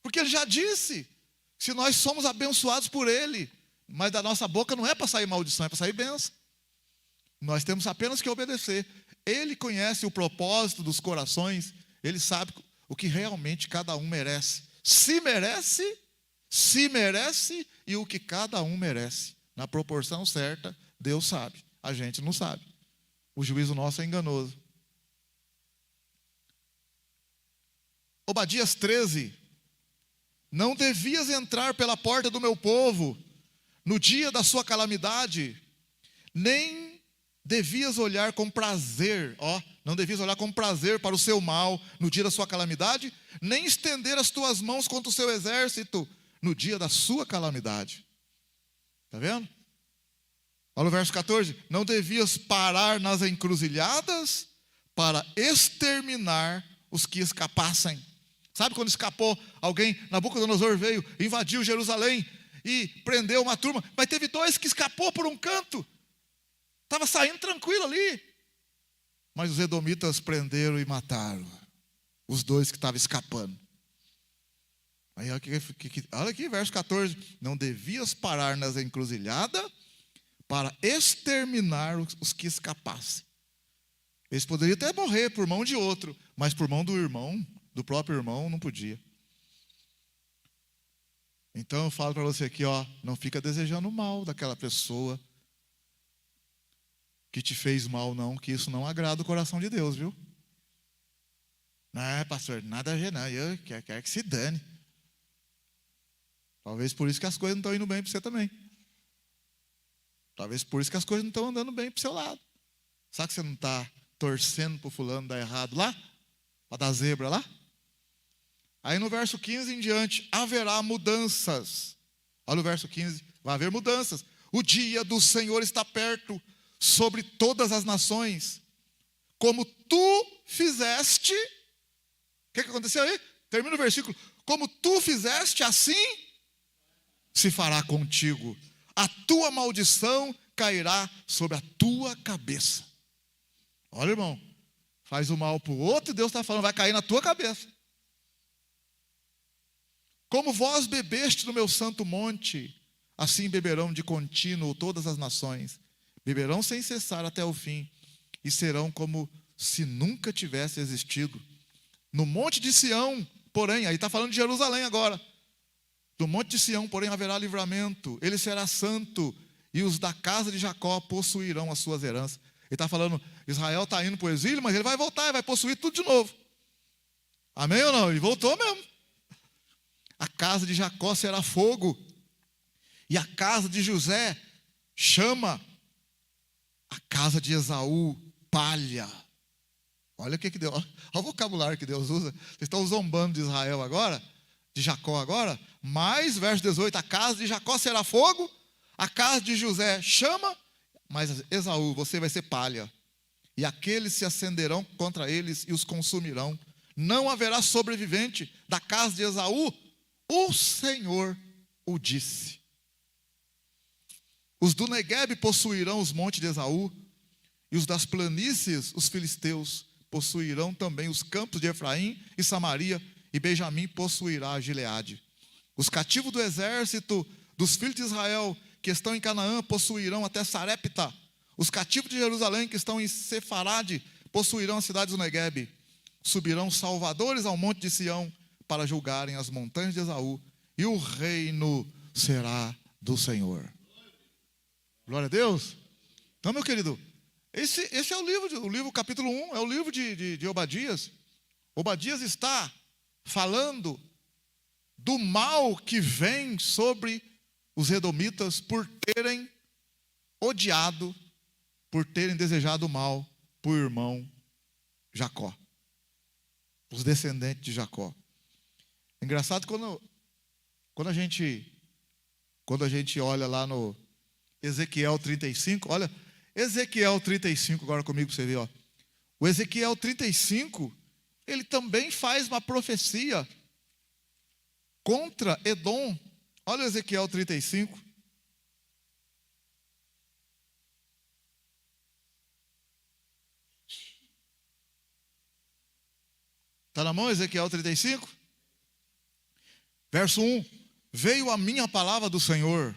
Porque Ele já disse, se nós somos abençoados por Ele, mas da nossa boca não é para sair maldição, é para sair bênção. Nós temos apenas que obedecer. Ele conhece o propósito dos corações, Ele sabe o que realmente cada um merece. Se merece e o que cada um merece. Na proporção certa, Deus sabe, a gente não sabe. O juízo nosso é enganoso. Obadias 13. Não devias entrar pela porta do meu povo no dia da sua calamidade, nem devias olhar com prazer, não devias olhar com prazer para o seu mal no dia da sua calamidade, nem estender as tuas mãos contra o seu exército no dia da sua calamidade. Está vendo? Olha o verso 14. Não devias parar nas encruzilhadas para exterminar os que escapassem. Sabe quando escapou alguém, Nabucodonosor veio, invadiu Jerusalém e prendeu uma turma, mas teve 2 que escapou por um canto. Estava saindo tranquilo ali. Mas os edomitas prenderam e mataram os 2 que estavam escapando. Aí olha aqui, verso 14. Não devias parar nas encruzilhadas para exterminar os que escapassem. Eles poderiam até morrer por mão de outro, mas por mão do irmão, do próprio irmão, não podia. Então eu falo para você aqui, não fica desejando o mal daquela pessoa que te fez mal, não, que isso não agrada o coração de Deus, viu? Não, pastor, nada a ver, não. Eu quero que se dane. Talvez por isso que as coisas não estão indo bem para você também. Talvez por isso que as coisas não estão andando bem para o seu lado. Sabe que você não está torcendo para o fulano dar errado lá? Para dar zebra lá? Aí no verso 15 em diante, haverá mudanças. Olha o verso 15, vai haver mudanças. O dia do Senhor está perto sobre todas as nações. Como tu fizeste, o que aconteceu aí? Termina o versículo. Como tu fizeste, assim se fará contigo. A tua maldição cairá sobre a tua cabeça. Olha, irmão, faz o mal para o outro e Deus está falando, vai cair na tua cabeça. Como vós bebeste no meu santo monte, assim beberão de contínuo todas as nações. Beberão sem cessar até o fim, e serão como se nunca tivesse existido. No monte de Sião, porém, aí está falando de Jerusalém agora. Do monte de Sião, porém, haverá livramento, ele será santo, e os da casa de Jacó possuirão as suas heranças. Ele está falando, Israel está indo para o exílio, mas ele vai voltar, ele vai possuir tudo de novo. Amém ou não? Ele voltou mesmo. A casa de Jacó será fogo, e a casa de José chama, a casa de Esaú palha. Olha o que Deus, olha o vocabulário que Deus usa. Vocês estão zombando de Israel agora, de Jacó agora, mas verso 18, a casa de Jacó será fogo, a casa de José chama, mas Esaú, você vai ser palha, e aqueles se acenderão contra eles e os consumirão. Não haverá sobrevivente da casa de Esaú, o Senhor o disse. Os do Neguebe possuirão os montes de Esaú, e os das planícies, os filisteus, possuirão também os campos de Efraim e Samaria, e Benjamim possuirá Gileade. Os cativos do exército dos filhos de Israel, que estão em Canaã, possuirão até Sarepta. Os cativos de Jerusalém, que estão em Sefarade, possuirão as cidades do Neguebe, subirão salvadores ao monte de Sião para julgarem as montanhas de Esaú, e o reino será do Senhor. Glória a Deus. Então, meu querido, esse é o livro capítulo 1, é o livro de Obadias. Obadias está falando do mal que vem sobre os edomitas por terem odiado, por terem desejado mal por irmão Jacó, os descendentes de Jacó. É engraçado quando a gente olha lá no Ezequiel 35, olha, Ezequiel 35, agora comigo para você ver, ó. O Ezequiel 35, ele também faz uma profecia contra Edom. Olha o Ezequiel 35. Está na mão Ezequiel 35? Verso 1. Veio a minha palavra do Senhor: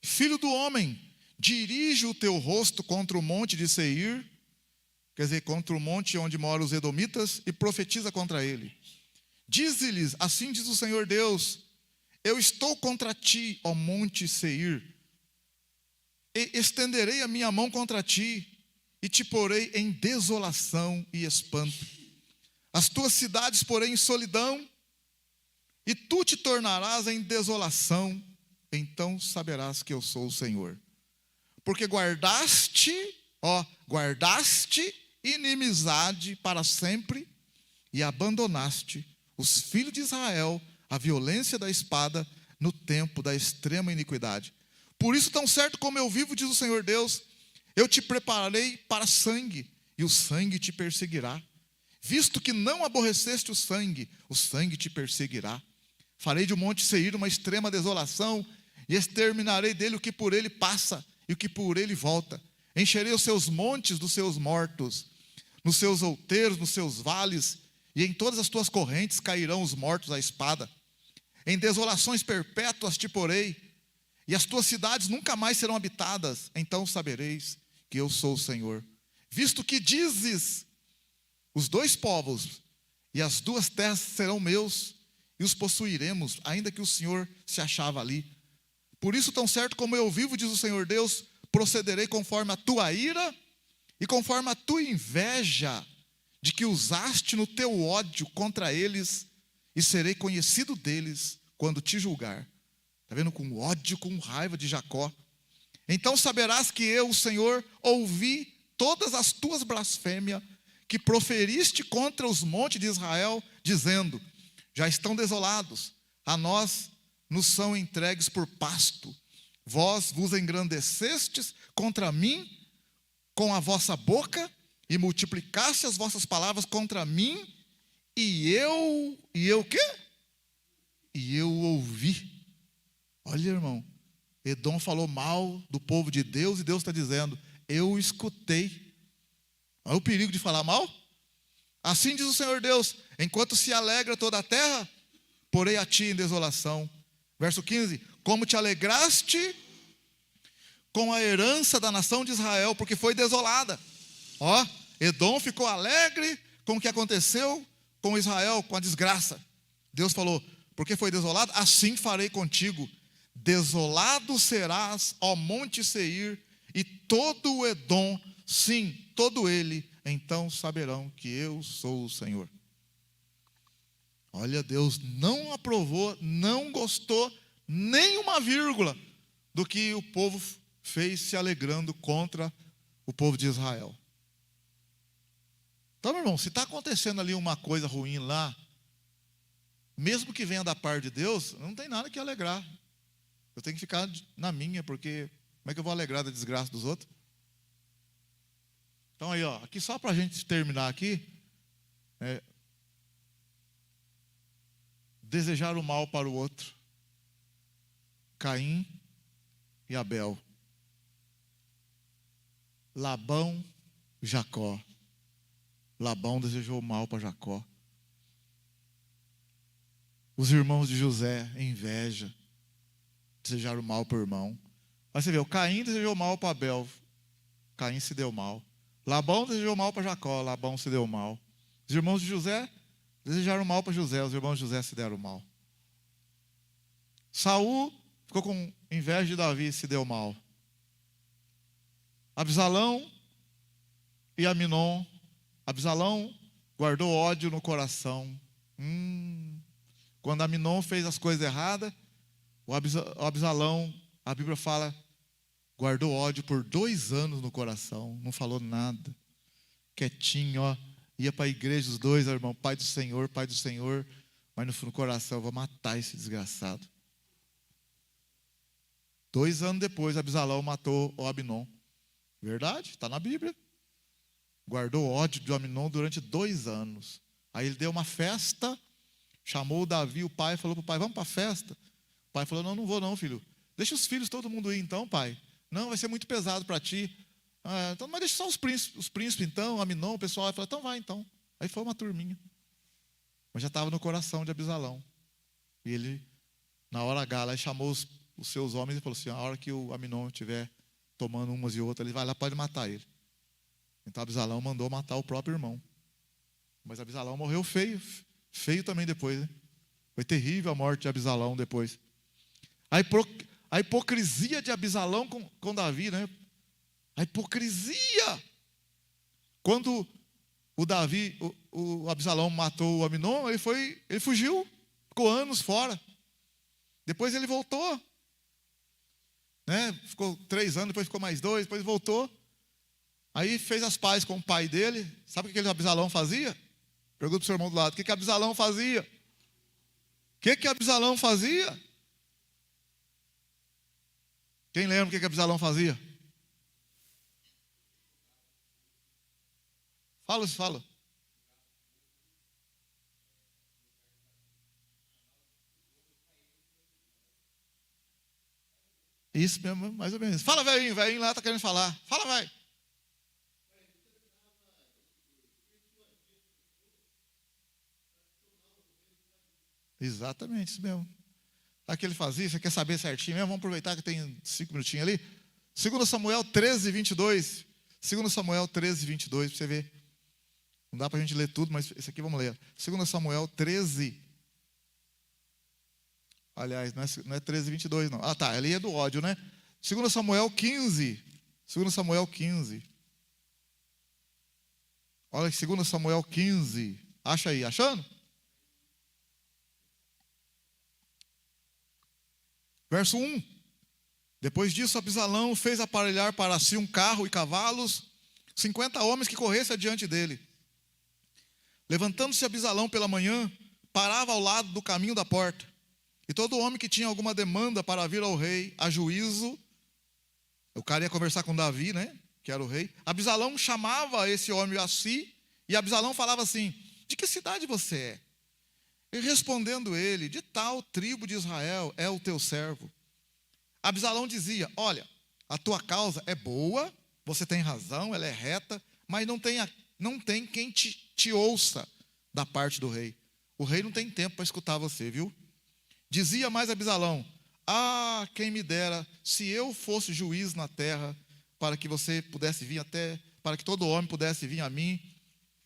filho do homem, dirige o teu rosto contra o monte de Seir, quer dizer, contra o monte onde moram os edomitas, e profetiza contra ele. Dize-lhes, assim diz o Senhor Deus: eu estou contra ti, ó monte Seir, e estenderei a minha mão contra ti, e te porei em desolação e espanto. As tuas cidades porém em solidão, e tu te tornarás em desolação, então saberás que eu sou o Senhor. Porque guardaste inimizade para sempre, e abandonaste os filhos de Israel à violência da espada no tempo da extrema iniquidade. Por isso, tão certo como eu vivo, diz o Senhor Deus, eu te preparei para sangue, e o sangue te perseguirá. Visto que não aborreceste o sangue te perseguirá. Farei de um monte Seir uma extrema desolação, e exterminarei dele o que por ele passa, e o que por ele volta. Encherei os seus montes dos seus mortos, nos seus outeiros, nos seus vales, e em todas as tuas correntes cairão os mortos à espada. Em desolações perpétuas te porei, e as tuas cidades nunca mais serão habitadas. Então sabereis que eu sou o Senhor. Visto que dizes, os dois povos e as duas terras serão meus, e os possuiremos, ainda que o Senhor se achava ali. Por isso, tão certo como eu vivo, diz o Senhor Deus, procederei conforme a tua ira e conforme a tua inveja, de que usaste no teu ódio contra eles, e serei conhecido deles quando te julgar. Está vendo? Com ódio, com raiva de Jacó. Então saberás que eu, o Senhor, ouvi todas as tuas blasfêmias que proferiste contra os montes de Israel, dizendo, já estão desolados, a nós nos são entregues por pasto. Vós vos engrandecestes contra mim com a vossa boca, e multiplicaste as vossas palavras contra mim, e eu o quê? E eu ouvi. Olha, irmão, Edom falou mal do povo de Deus, e Deus está dizendo, eu escutei. Olha o perigo de falar mal. Assim diz o Senhor Deus, enquanto se alegra toda a terra, porei a ti em desolação. Verso 15, como te alegraste com a herança da nação de Israel, porque foi desolada. Ó, Edom ficou alegre com o que aconteceu com Israel, com a desgraça. Deus falou, porque foi desolado, assim farei contigo. Desolado serás, ó monte Seir, e todo o Edom, sim, todo ele, então saberão que eu sou o Senhor. Olha, Deus não aprovou, não gostou, nem uma vírgula do que o povo fez se alegrando contra o povo de Israel. Então, meu irmão, se está acontecendo ali uma coisa ruim lá, mesmo que venha da parte de Deus, não tem nada que alegrar. Eu tenho que ficar na minha, porque como é que eu vou alegrar da desgraça dos outros? Então aí, ó, aqui só para a gente terminar aqui, desejar o mal para o outro. Caim e Abel. Labão, Jacó. Labão desejou o mal para Jacó. Os irmãos de José, inveja, desejaram o mal para o irmão. Aí você vê, o Caim desejou mal para Abel. Caim se deu mal. Labão desejou mal para Jacó, Labão se deu mal. Os irmãos de José desejaram mal para José, os irmãos de José se deram mal. Saul ficou com inveja de Davi e se deu mal. Absalão e Aminon. Absalão guardou ódio no coração. Quando Aminon fez as coisas erradas, o Absalão, a Bíblia fala, guardou ódio por 2 anos no coração, não falou nada, quietinho, ó, ia para a igreja os dois, irmão, pai do Senhor, mas no coração, eu vou matar esse desgraçado. 2 anos depois, Absalão matou o Aminon. Verdade, está na Bíblia. Guardou ódio de Aminon durante 2 anos. Aí ele deu uma festa, chamou o Davi, o pai, falou para o pai, vamos para a festa? O pai falou, não vou não, filho. Deixa os filhos, todo mundo ir então, pai. Não, vai ser muito pesado para ti. Então, mas deixa só os príncipes então, Aminon, o pessoal. Aí falou, então vai então. Aí foi uma turminha. Mas já estava no coração de Absalão. E ele, na hora H, lá, chamou os seus homens e falou assim, a hora que o Aminon estiver tomando umas e outras, ele vai lá, pode matar ele. Então Absalão mandou matar o próprio irmão. Mas Absalão morreu feio também depois, né? Foi terrível a morte de Absalão depois. A hipocrisia de Absalão com Davi, né? A hipocrisia. Quando o Absalão matou o Aminon, ele fugiu, ficou anos fora. Depois ele voltou, né? Ficou 3 anos, depois ficou mais 2, depois voltou. Aí fez as pazes com o pai dele. Sabe o que Absalão fazia? Pergunta para o seu irmão do lado, o que Absalão fazia? O que Absalão fazia? Quem lembra o que Absalão fazia? Fala. Isso mesmo, mais ou menos. Fala, velhinho lá está querendo falar. Fala, velho. Exatamente, isso mesmo. Sabe o que ele fazia? Você quer saber certinho mesmo? Vamos aproveitar que tem 5 minutinhos ali. 2 Samuel 13, 22. 2 Samuel 13, 22, para você ver. Não dá para a gente ler tudo, mas esse aqui vamos ler. 2 Samuel 13. Aliás, não é 13, 22, não. Ah, tá, ali é do ódio, né? 2 Samuel 15. 2 Samuel 15. Olha, 2 Samuel 15. Acha aí, achando? Verso 1. Depois disso, Absalão fez aparelhar para si um carro e cavalos, 50 homens que corressem adiante dele. Levantando-se Absalão pela manhã, parava ao lado do caminho da porta. E todo homem que tinha alguma demanda para vir ao rei, a juízo, o cara ia conversar com Davi, né, que era o rei. Absalão chamava esse homem a si, e Absalão falava assim, de que cidade você é? E respondendo ele, de tal tribo de Israel é o teu servo. Absalão dizia, olha, a tua causa é boa, você tem razão, ela é reta, mas não tem quem te ouça da parte do rei. O rei não tem tempo para escutar você, viu? Dizia mais Absalão, quem me dera, se eu fosse juiz na terra, para que você pudesse vir para que todo homem pudesse vir a mim,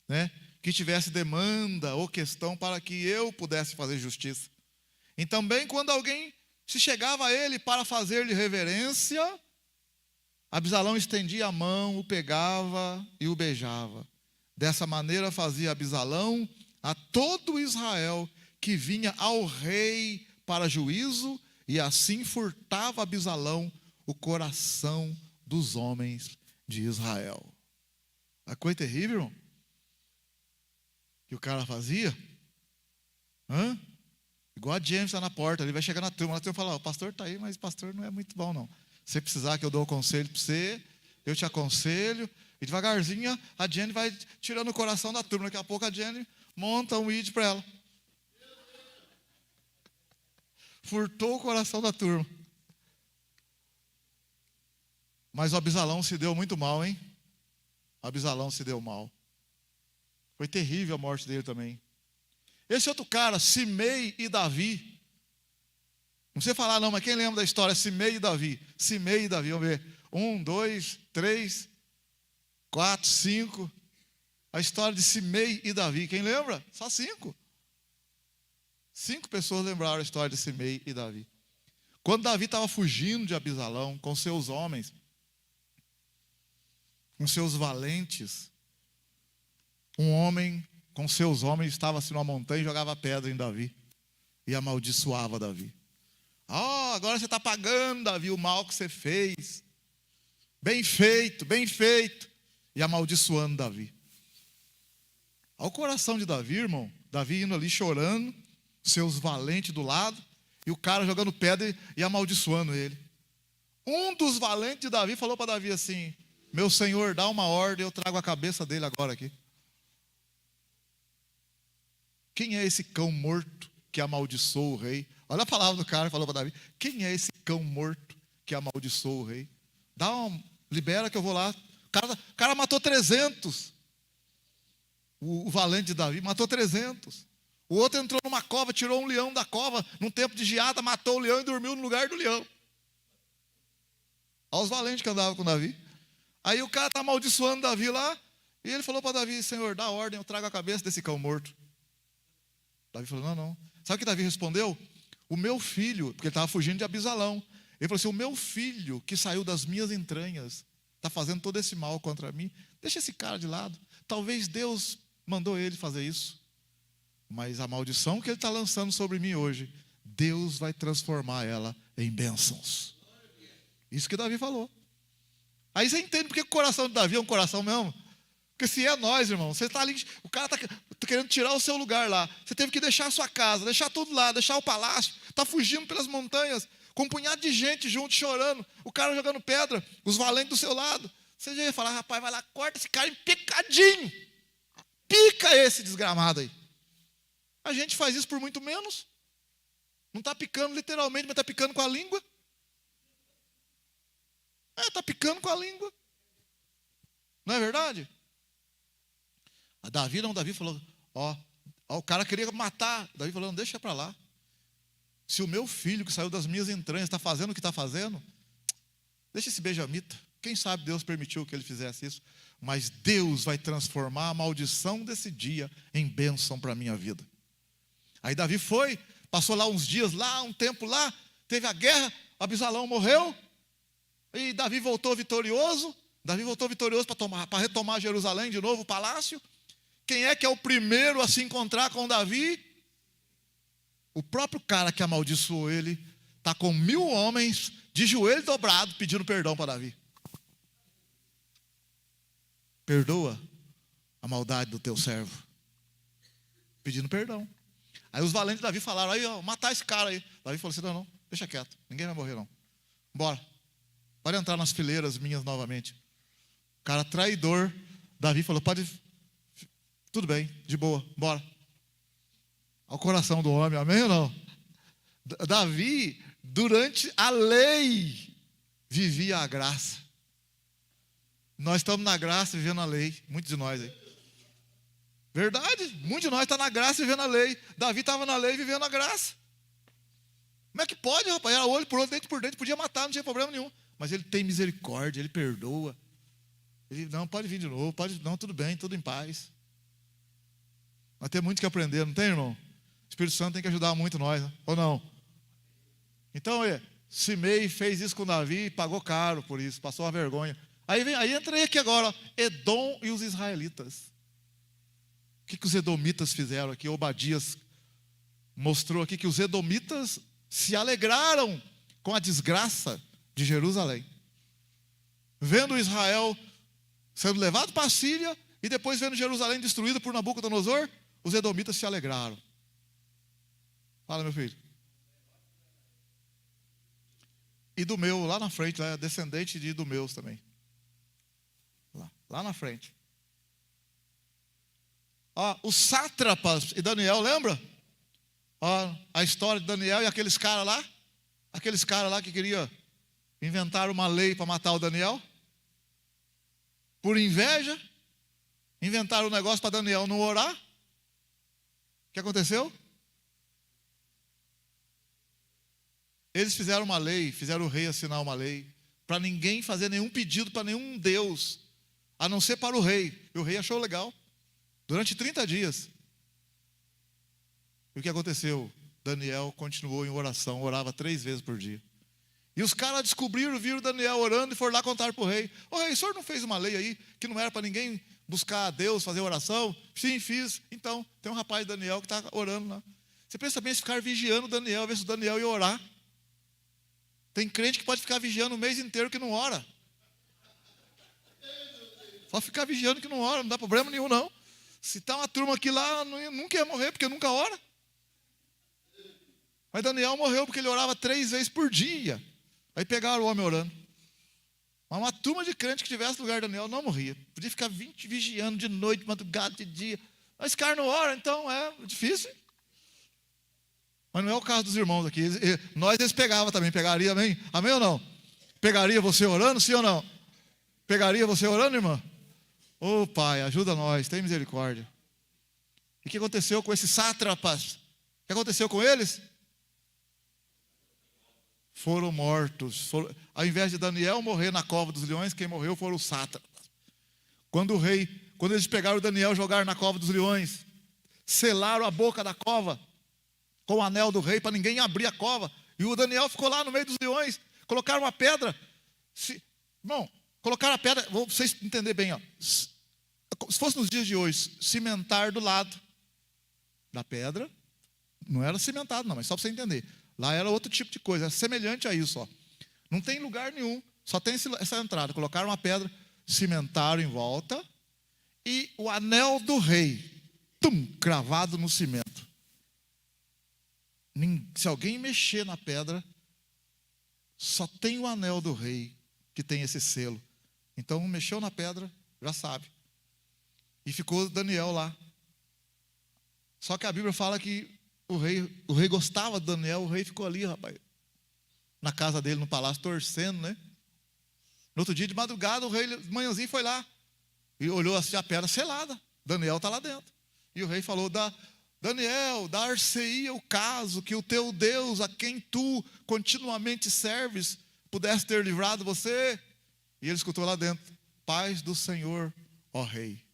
né? Que tivesse demanda ou questão para que eu pudesse fazer justiça. E também quando alguém se chegava a ele para fazer-lhe reverência, Absalão estendia a mão, o pegava e o beijava. Dessa maneira fazia Absalão a todo Israel que vinha ao rei para juízo, e assim furtava Absalão o coração dos homens de Israel. A coisa terrível, irmão, que o cara fazia, igual a James está na porta, ele vai chegar na turma e fala, o pastor está aí, mas o pastor não é muito bom não. Se você precisar que eu dou um conselho para você, eu te aconselho, e devagarzinho a Jenny vai tirando o coração da turma, daqui a pouco a Jenny monta um ID para ela. Furtou o coração da turma. Mas o Absalão se deu muito mal, hein? Absalão se deu mal. Foi terrível a morte dele também. Esse outro cara, Simei e Davi. Não sei falar não, mas quem lembra da história? Simei e Davi. Simei e Davi, vamos ver. 1, 2, 3. 4, 5. A história de Simei e Davi. Quem lembra? Só 5. 5 pessoas lembraram a história de Simei e Davi. Quando Davi estava fugindo de Absalão com seus homens, com seus valentes, um homem com seus homens estava assim numa montanha e jogava pedra em Davi e amaldiçoava Davi. Agora você está pagando, Davi, o mal que você fez. Bem feito, bem feito. E amaldiçoando Davi. Olha o coração de Davi, irmão. Davi indo ali chorando, seus valentes do lado, e o cara jogando pedra e amaldiçoando ele. Um dos valentes de Davi falou para Davi assim: meu senhor, dá uma ordem, eu trago a cabeça dele agora aqui. Quem é esse cão morto que amaldiçoou o rei? Olha a palavra do cara, falou para Davi: quem é esse cão morto que amaldiçoou o rei? Libera que eu vou lá. O cara matou 300. O valente de Davi matou 300. O outro entrou numa cova, tirou um leão da cova, num tempo de geada, matou o leão e dormiu no lugar do leão. Olha os valentes que andavam com Davi. Aí o cara está amaldiçoando Davi lá, e ele falou para Davi: senhor, dá ordem, eu trago a cabeça desse cão morto. Davi falou: não. Sabe o que Davi respondeu? O meu filho, porque ele estava fugindo de Absalão. Ele falou assim: o meu filho que saiu das minhas entranhas está fazendo todo esse mal contra mim. Deixa esse cara de lado. Talvez Deus mandou ele fazer isso. Mas a maldição que ele está lançando sobre mim hoje, Deus vai transformar ela em bênçãos. Isso que Davi falou. Aí você entende porque o coração de Davi é um coração mesmo? Porque se é nós, irmão, você está ali, o cara está querendo tirar o seu lugar lá. Você teve que deixar a sua casa, deixar tudo lá, deixar o palácio. Está fugindo pelas montanhas, com um punhado de gente junto, chorando. O cara jogando pedra, os valentes do seu lado. Você já ia falar: rapaz, vai lá, corta esse cara em picadinho. Pica esse desgramado aí. A gente faz isso por muito menos. Não está picando literalmente, mas está picando com a língua. Está picando com a língua. Não é verdade? Davi falou: o cara queria matar. Davi falou: não, deixa para lá. Se o meu filho que saiu das minhas entranhas está fazendo o que está fazendo, deixa esse benjamita. Quem sabe Deus permitiu que ele fizesse isso. Mas Deus vai transformar a maldição desse dia em bênção para a minha vida. Aí Davi foi, passou lá uns dias, um tempo lá, teve a guerra, Absalão morreu, e Davi voltou vitorioso. Davi voltou vitorioso para retomar Jerusalém de novo, o palácio. Quem é que é o primeiro a se encontrar com Davi? O próprio cara que amaldiçoou ele está com 1000 homens de joelho dobrado pedindo perdão para Davi. Perdoa a maldade do teu servo. Pedindo perdão. Aí os valentes de Davi falaram: aí, matar esse cara aí. Davi falou assim: não, deixa quieto, ninguém vai morrer não. Bora, pode entrar nas fileiras minhas novamente. O cara traidor, Davi falou: pode, tudo bem, de boa, bora. Ao coração do homem, amém ou não? Davi, durante a lei, vivia a graça. Nós estamos na graça vivendo a lei, muitos de nós aí. Verdade, muitos de nós estão na graça vivendo a lei. Davi estava na lei vivendo a graça. Como é que pode, rapaz? Era olho por olho, dente por dente, podia matar, não tinha problema nenhum. Mas ele tem misericórdia, ele perdoa. Ele, não, pode vir de novo, não, tudo bem, tudo em paz. Nós temos muito que aprender, não tem, irmão? O Espírito Santo tem que ajudar muito nós, né? Ou não? Então, Simei fez isso com Davi e pagou caro por isso, passou uma vergonha. Aí entrei aqui agora, Edom e os israelitas. O que os edomitas fizeram aqui? Obadias mostrou aqui que os edomitas se alegraram com a desgraça de Jerusalém. Vendo Israel sendo levado para a Síria e depois vendo Jerusalém destruída por Nabucodonosor, os edomitas se alegraram. Fala, meu filho. Idumeu, lá na frente, lá, descendente de Idumeus também. Lá na frente. Os sátrapas e Daniel, lembra? A história de Daniel e aqueles caras lá que queriam inventar uma lei para matar o Daniel. Por inveja, inventaram um negócio para Daniel não orar. O que aconteceu? Eles fizeram uma lei, fizeram o rei assinar uma lei, para ninguém fazer nenhum pedido para nenhum Deus, a não ser para o rei. E o rei achou legal. Durante 30 dias. E o que aconteceu? Daniel continuou em oração, orava 3 vezes por dia. E os caras descobriram, viram Daniel orando e foram lá contar para o rei. Ô rei, o senhor não fez uma lei aí que não era para ninguém buscar a Deus, fazer oração? Sim, fiz. Então, tem um rapaz, Daniel, que está orando lá. Você pensa bem se ficar vigiando Daniel, ver se o Daniel ia orar. Tem crente que pode ficar vigiando o mês inteiro que não ora. Só ficar vigiando que não ora, não dá problema nenhum não. Se está uma turma aqui lá, nunca ia morrer, porque nunca ora. Mas Daniel morreu porque ele orava 3 vezes por dia. Aí pegaram o homem orando. Mas uma turma de crente que tivesse no lugar de Daniel não morria. Podia ficar 20 vigiando de noite, de madrugada, de dia. Mas esse cara não ora, então é difícil. Mas não é o caso dos irmãos aqui. Eles pegavam também, pegaria, amém? Amém ou não? Pegaria você orando, sim ou não? Pegaria você orando, irmã? Ô Pai, ajuda nós, tem misericórdia. E o que aconteceu com esses sátrapas? O que aconteceu com eles? Foram mortos. Ao invés de Daniel morrer na cova dos leões, quem morreu foram os sátrapas. Quando eles pegaram Daniel e jogaram na cova dos leões, selaram a boca da cova com o anel do rei para ninguém abrir a cova. E o Daniel ficou lá no meio dos leões. Colocaram uma pedra. Irmão, colocaram a pedra, vou vocês entenderem bem, ó. Se fosse nos dias de hoje, cimentar do lado da pedra, não era cimentado não, mas só para você entender. Lá era outro tipo de coisa, era semelhante a isso, ó. Não tem lugar nenhum, só tem essa entrada. Colocaram uma pedra, cimentaram em volta, e o anel do rei, cravado no cimento. Se alguém mexer na pedra, só tem o anel do rei que tem esse selo. Então, mexeu na pedra, já sabe. E ficou Daniel lá. Só que a Bíblia fala que o rei gostava de Daniel, o rei ficou ali, rapaz, na casa dele, no palácio, torcendo, né? No outro dia de madrugada, o rei, de manhãzinho, foi lá e olhou assim a pedra selada. Daniel está lá dentro. E o rei falou: Daniel, dar-se-ia o caso que o teu Deus, a quem tu continuamente serves, pudesse ter livrado você. E ele escutou lá dentro: paz do Senhor, ó rei.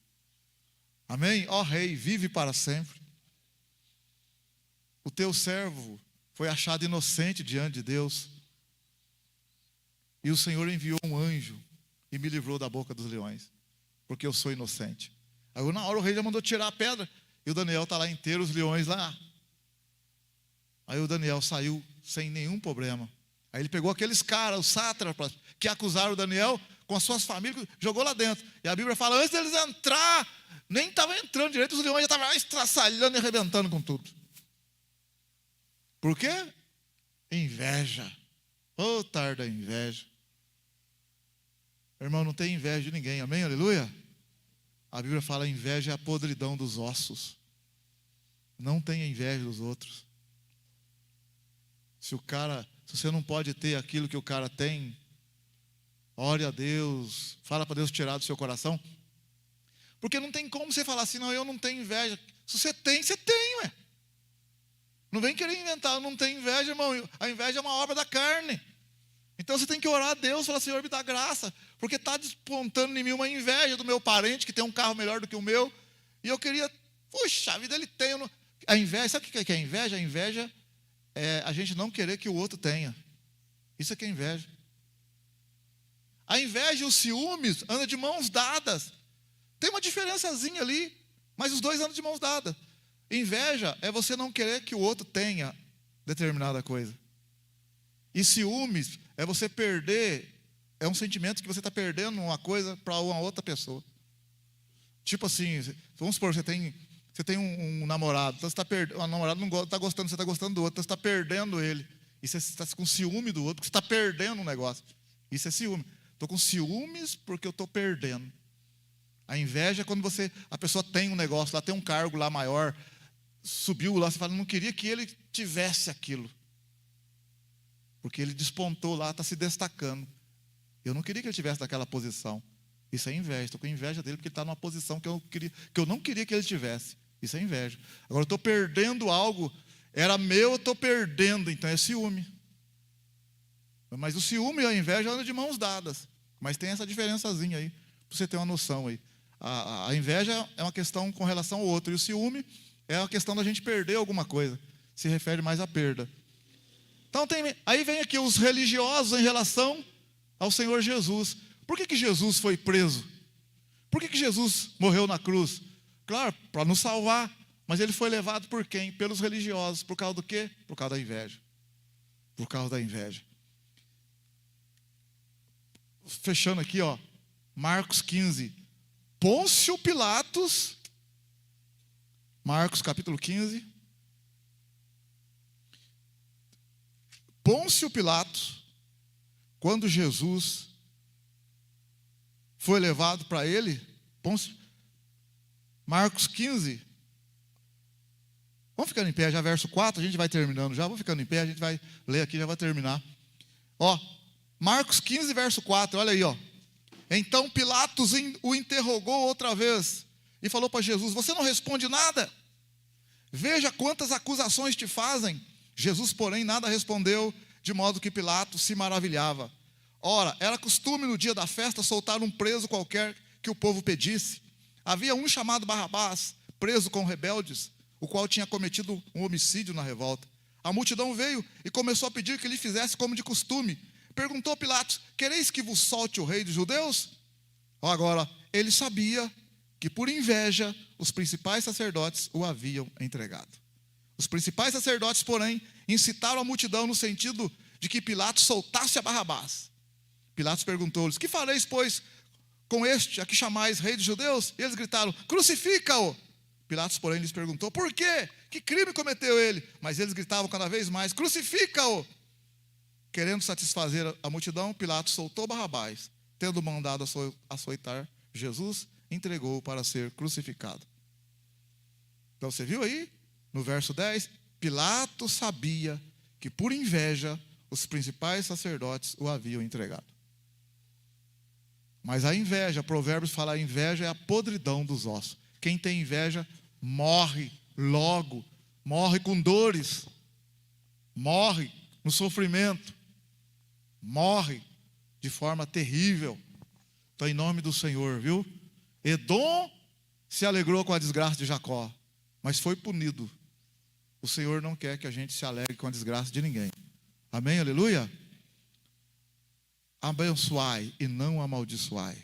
Amém? Ó rei, vive para sempre. O teu servo foi achado inocente diante de Deus. E o Senhor enviou um anjo e me livrou da boca dos leões, porque eu sou inocente. Aí na hora o rei já mandou tirar a pedra. E o Daniel está lá inteiro, os leões lá. Aí o Daniel saiu sem nenhum problema. Aí ele pegou aqueles caras, os sátrapas, que acusaram o Daniel com as suas famílias, jogou lá dentro. E a Bíblia fala, antes deles entrar, nem estava entrando direito, os leões já estavam lá estraçalhando e arrebentando com tudo. Por quê? Inveja. Ô, tarda inveja. Irmão, não tem inveja de ninguém, amém? Aleluia? A Bíblia fala: inveja é a podridão dos ossos. Não tenha inveja dos outros. Se você não pode ter aquilo que o cara tem, ore a Deus, fala para Deus tirar do seu coração. Porque não tem como você falar assim: não, eu não tenho inveja. Se você tem, ué. Não vem querer inventar, eu não tenho inveja, irmão. A inveja é uma obra da carne. Então você tem que orar a Deus, falar: Senhor, me dá graça, porque está despontando em mim uma inveja do meu parente, que tem um carro melhor do que o meu, e eu queria, puxa, a vida ele tem. A inveja, sabe o que é a inveja? A inveja é a gente não querer que o outro tenha. Isso é que é inveja. A inveja e os ciúmes andam de mãos dadas. Tem uma diferençazinha ali, mas os dois andam de mãos dadas. Inveja é você não querer que o outro tenha determinada coisa. E ciúmes é você perder, é um sentimento que você está perdendo uma coisa para uma outra pessoa. Tipo assim, vamos supor, você tem um namorado, então você está perdendo, o namorado não está gostando, você está gostando do outro, então você está perdendo ele. E você está com ciúme do outro, porque você está perdendo um negócio. Isso é ciúme. Estou com ciúmes porque eu estou perdendo. A inveja é quando a pessoa tem um negócio, lá tem um cargo lá maior, subiu lá, você fala: não queria que ele tivesse aquilo. Porque ele despontou lá, está se destacando. Eu não queria que ele tivesse naquela posição. Isso é inveja. Estou com inveja dele porque ele está numa posição que eu não queria que ele tivesse. Isso é inveja. Agora eu estou perdendo algo, era meu, eu estou perdendo, então é ciúme. Mas o ciúme e a inveja andam de mãos dadas. Mas tem essa diferençazinha aí. Para você ter uma noção aí. A inveja é uma questão com relação ao outro, e o ciúme é uma questão da gente perder alguma coisa. Se refere mais à perda. Então aí vem aqui os religiosos em relação ao Senhor Jesus. Por que Jesus foi preso? Por que Jesus morreu na cruz? Claro, para nos salvar. Mas ele foi levado por quem? Pelos religiosos. Por causa do quê? Por causa da inveja. Por causa da inveja. Fechando aqui, ó. Marcos 15. Pôncio Pilatos. Marcos capítulo 15. Pôncio Pilatos, quando Jesus foi levado para ele, Marcos 15, vamos ficando em pé, já verso 4, a gente vai terminando já, vamos ficando em pé, a gente vai ler aqui, já vai terminar. Ó, Marcos 15, verso 4, olha aí, ó. Então Pilatos o interrogou outra vez e falou para Jesus: você não responde nada? Veja quantas acusações te fazem. Jesus, porém, nada respondeu, de modo que Pilatos se maravilhava. Ora, era costume no dia da festa soltar um preso qualquer que o povo pedisse. Havia um chamado Barrabás, preso com rebeldes, o qual tinha cometido um homicídio na revolta. A multidão veio e começou a pedir que lhe fizesse como de costume. Perguntou Pilatos: quereis que vos solte o rei dos judeus? Agora, ele sabia que por inveja os principais sacerdotes o haviam entregado. Os principais sacerdotes, porém, incitaram a multidão no sentido de que Pilatos soltasse a Barrabás. Pilatos perguntou-lhes: que fareis, pois, com este, a que chamais rei dos judeus? E eles gritaram: crucifica-o! Pilatos, porém, lhes perguntou: por quê? Que crime cometeu ele? Mas eles gritavam cada vez mais: crucifica-o! Querendo satisfazer a multidão, Pilatos soltou Barrabás. Tendo mandado açoitar Jesus, entregou-o para ser crucificado. Então você viu aí? No verso 10, Pilatos sabia que por inveja os principais sacerdotes o haviam entregado. Mas a inveja, Provérbios fala, a inveja é a podridão dos ossos. Quem tem inveja morre logo, morre com dores, morre no sofrimento, morre de forma terrível. Então, em nome do Senhor, viu? Edom se alegrou com a desgraça de Jacó, mas foi punido. O Senhor não quer que a gente se alegre com a desgraça de ninguém. Amém? Aleluia? Abençoai e não amaldiçoai.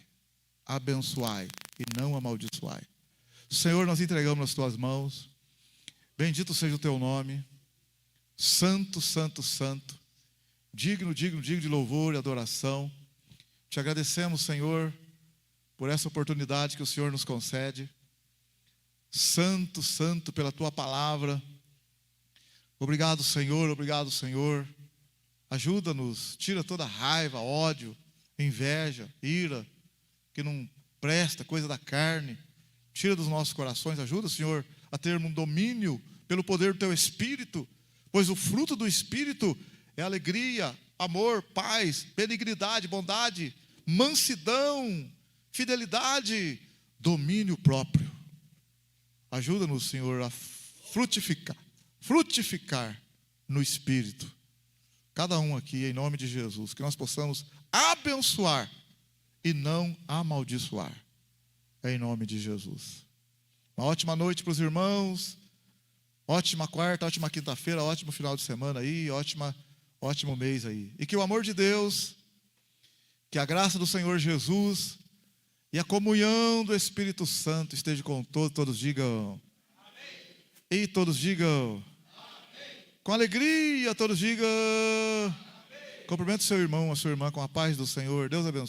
Abençoai e não amaldiçoai. Senhor, nós entregamos nas tuas mãos. Bendito seja o teu nome. Santo, santo, santo. Digno, digno, digno de louvor e adoração. Te agradecemos, Senhor, por essa oportunidade que o Senhor nos concede. Santo, santo, pela tua palavra. Obrigado, Senhor, obrigado, Senhor. Ajuda-nos, tira toda raiva, ódio, inveja, ira, que não presta, coisa da carne. Tira dos nossos corações, ajuda, Senhor, a ter um domínio pelo poder do teu Espírito, pois o fruto do Espírito é alegria, amor, paz, benignidade, bondade, mansidão, fidelidade, domínio próprio. Ajuda-nos, Senhor, a frutificar no Espírito. Cada um aqui, em nome de Jesus, que nós possamos abençoar e não amaldiçoar. Em nome de Jesus. Uma ótima noite para os irmãos. Ótima quarta, ótima quinta-feira, ótimo final de semana aí, ótimo mês aí. E que o amor de Deus, que a graça do Senhor Jesus e a comunhão do Espírito Santo esteja com todos digam. Amém. E todos digam. Amém. Com alegria, todos digam. Amém. Cumprimente o seu irmão, a sua irmã com a paz do Senhor. Deus abençoe.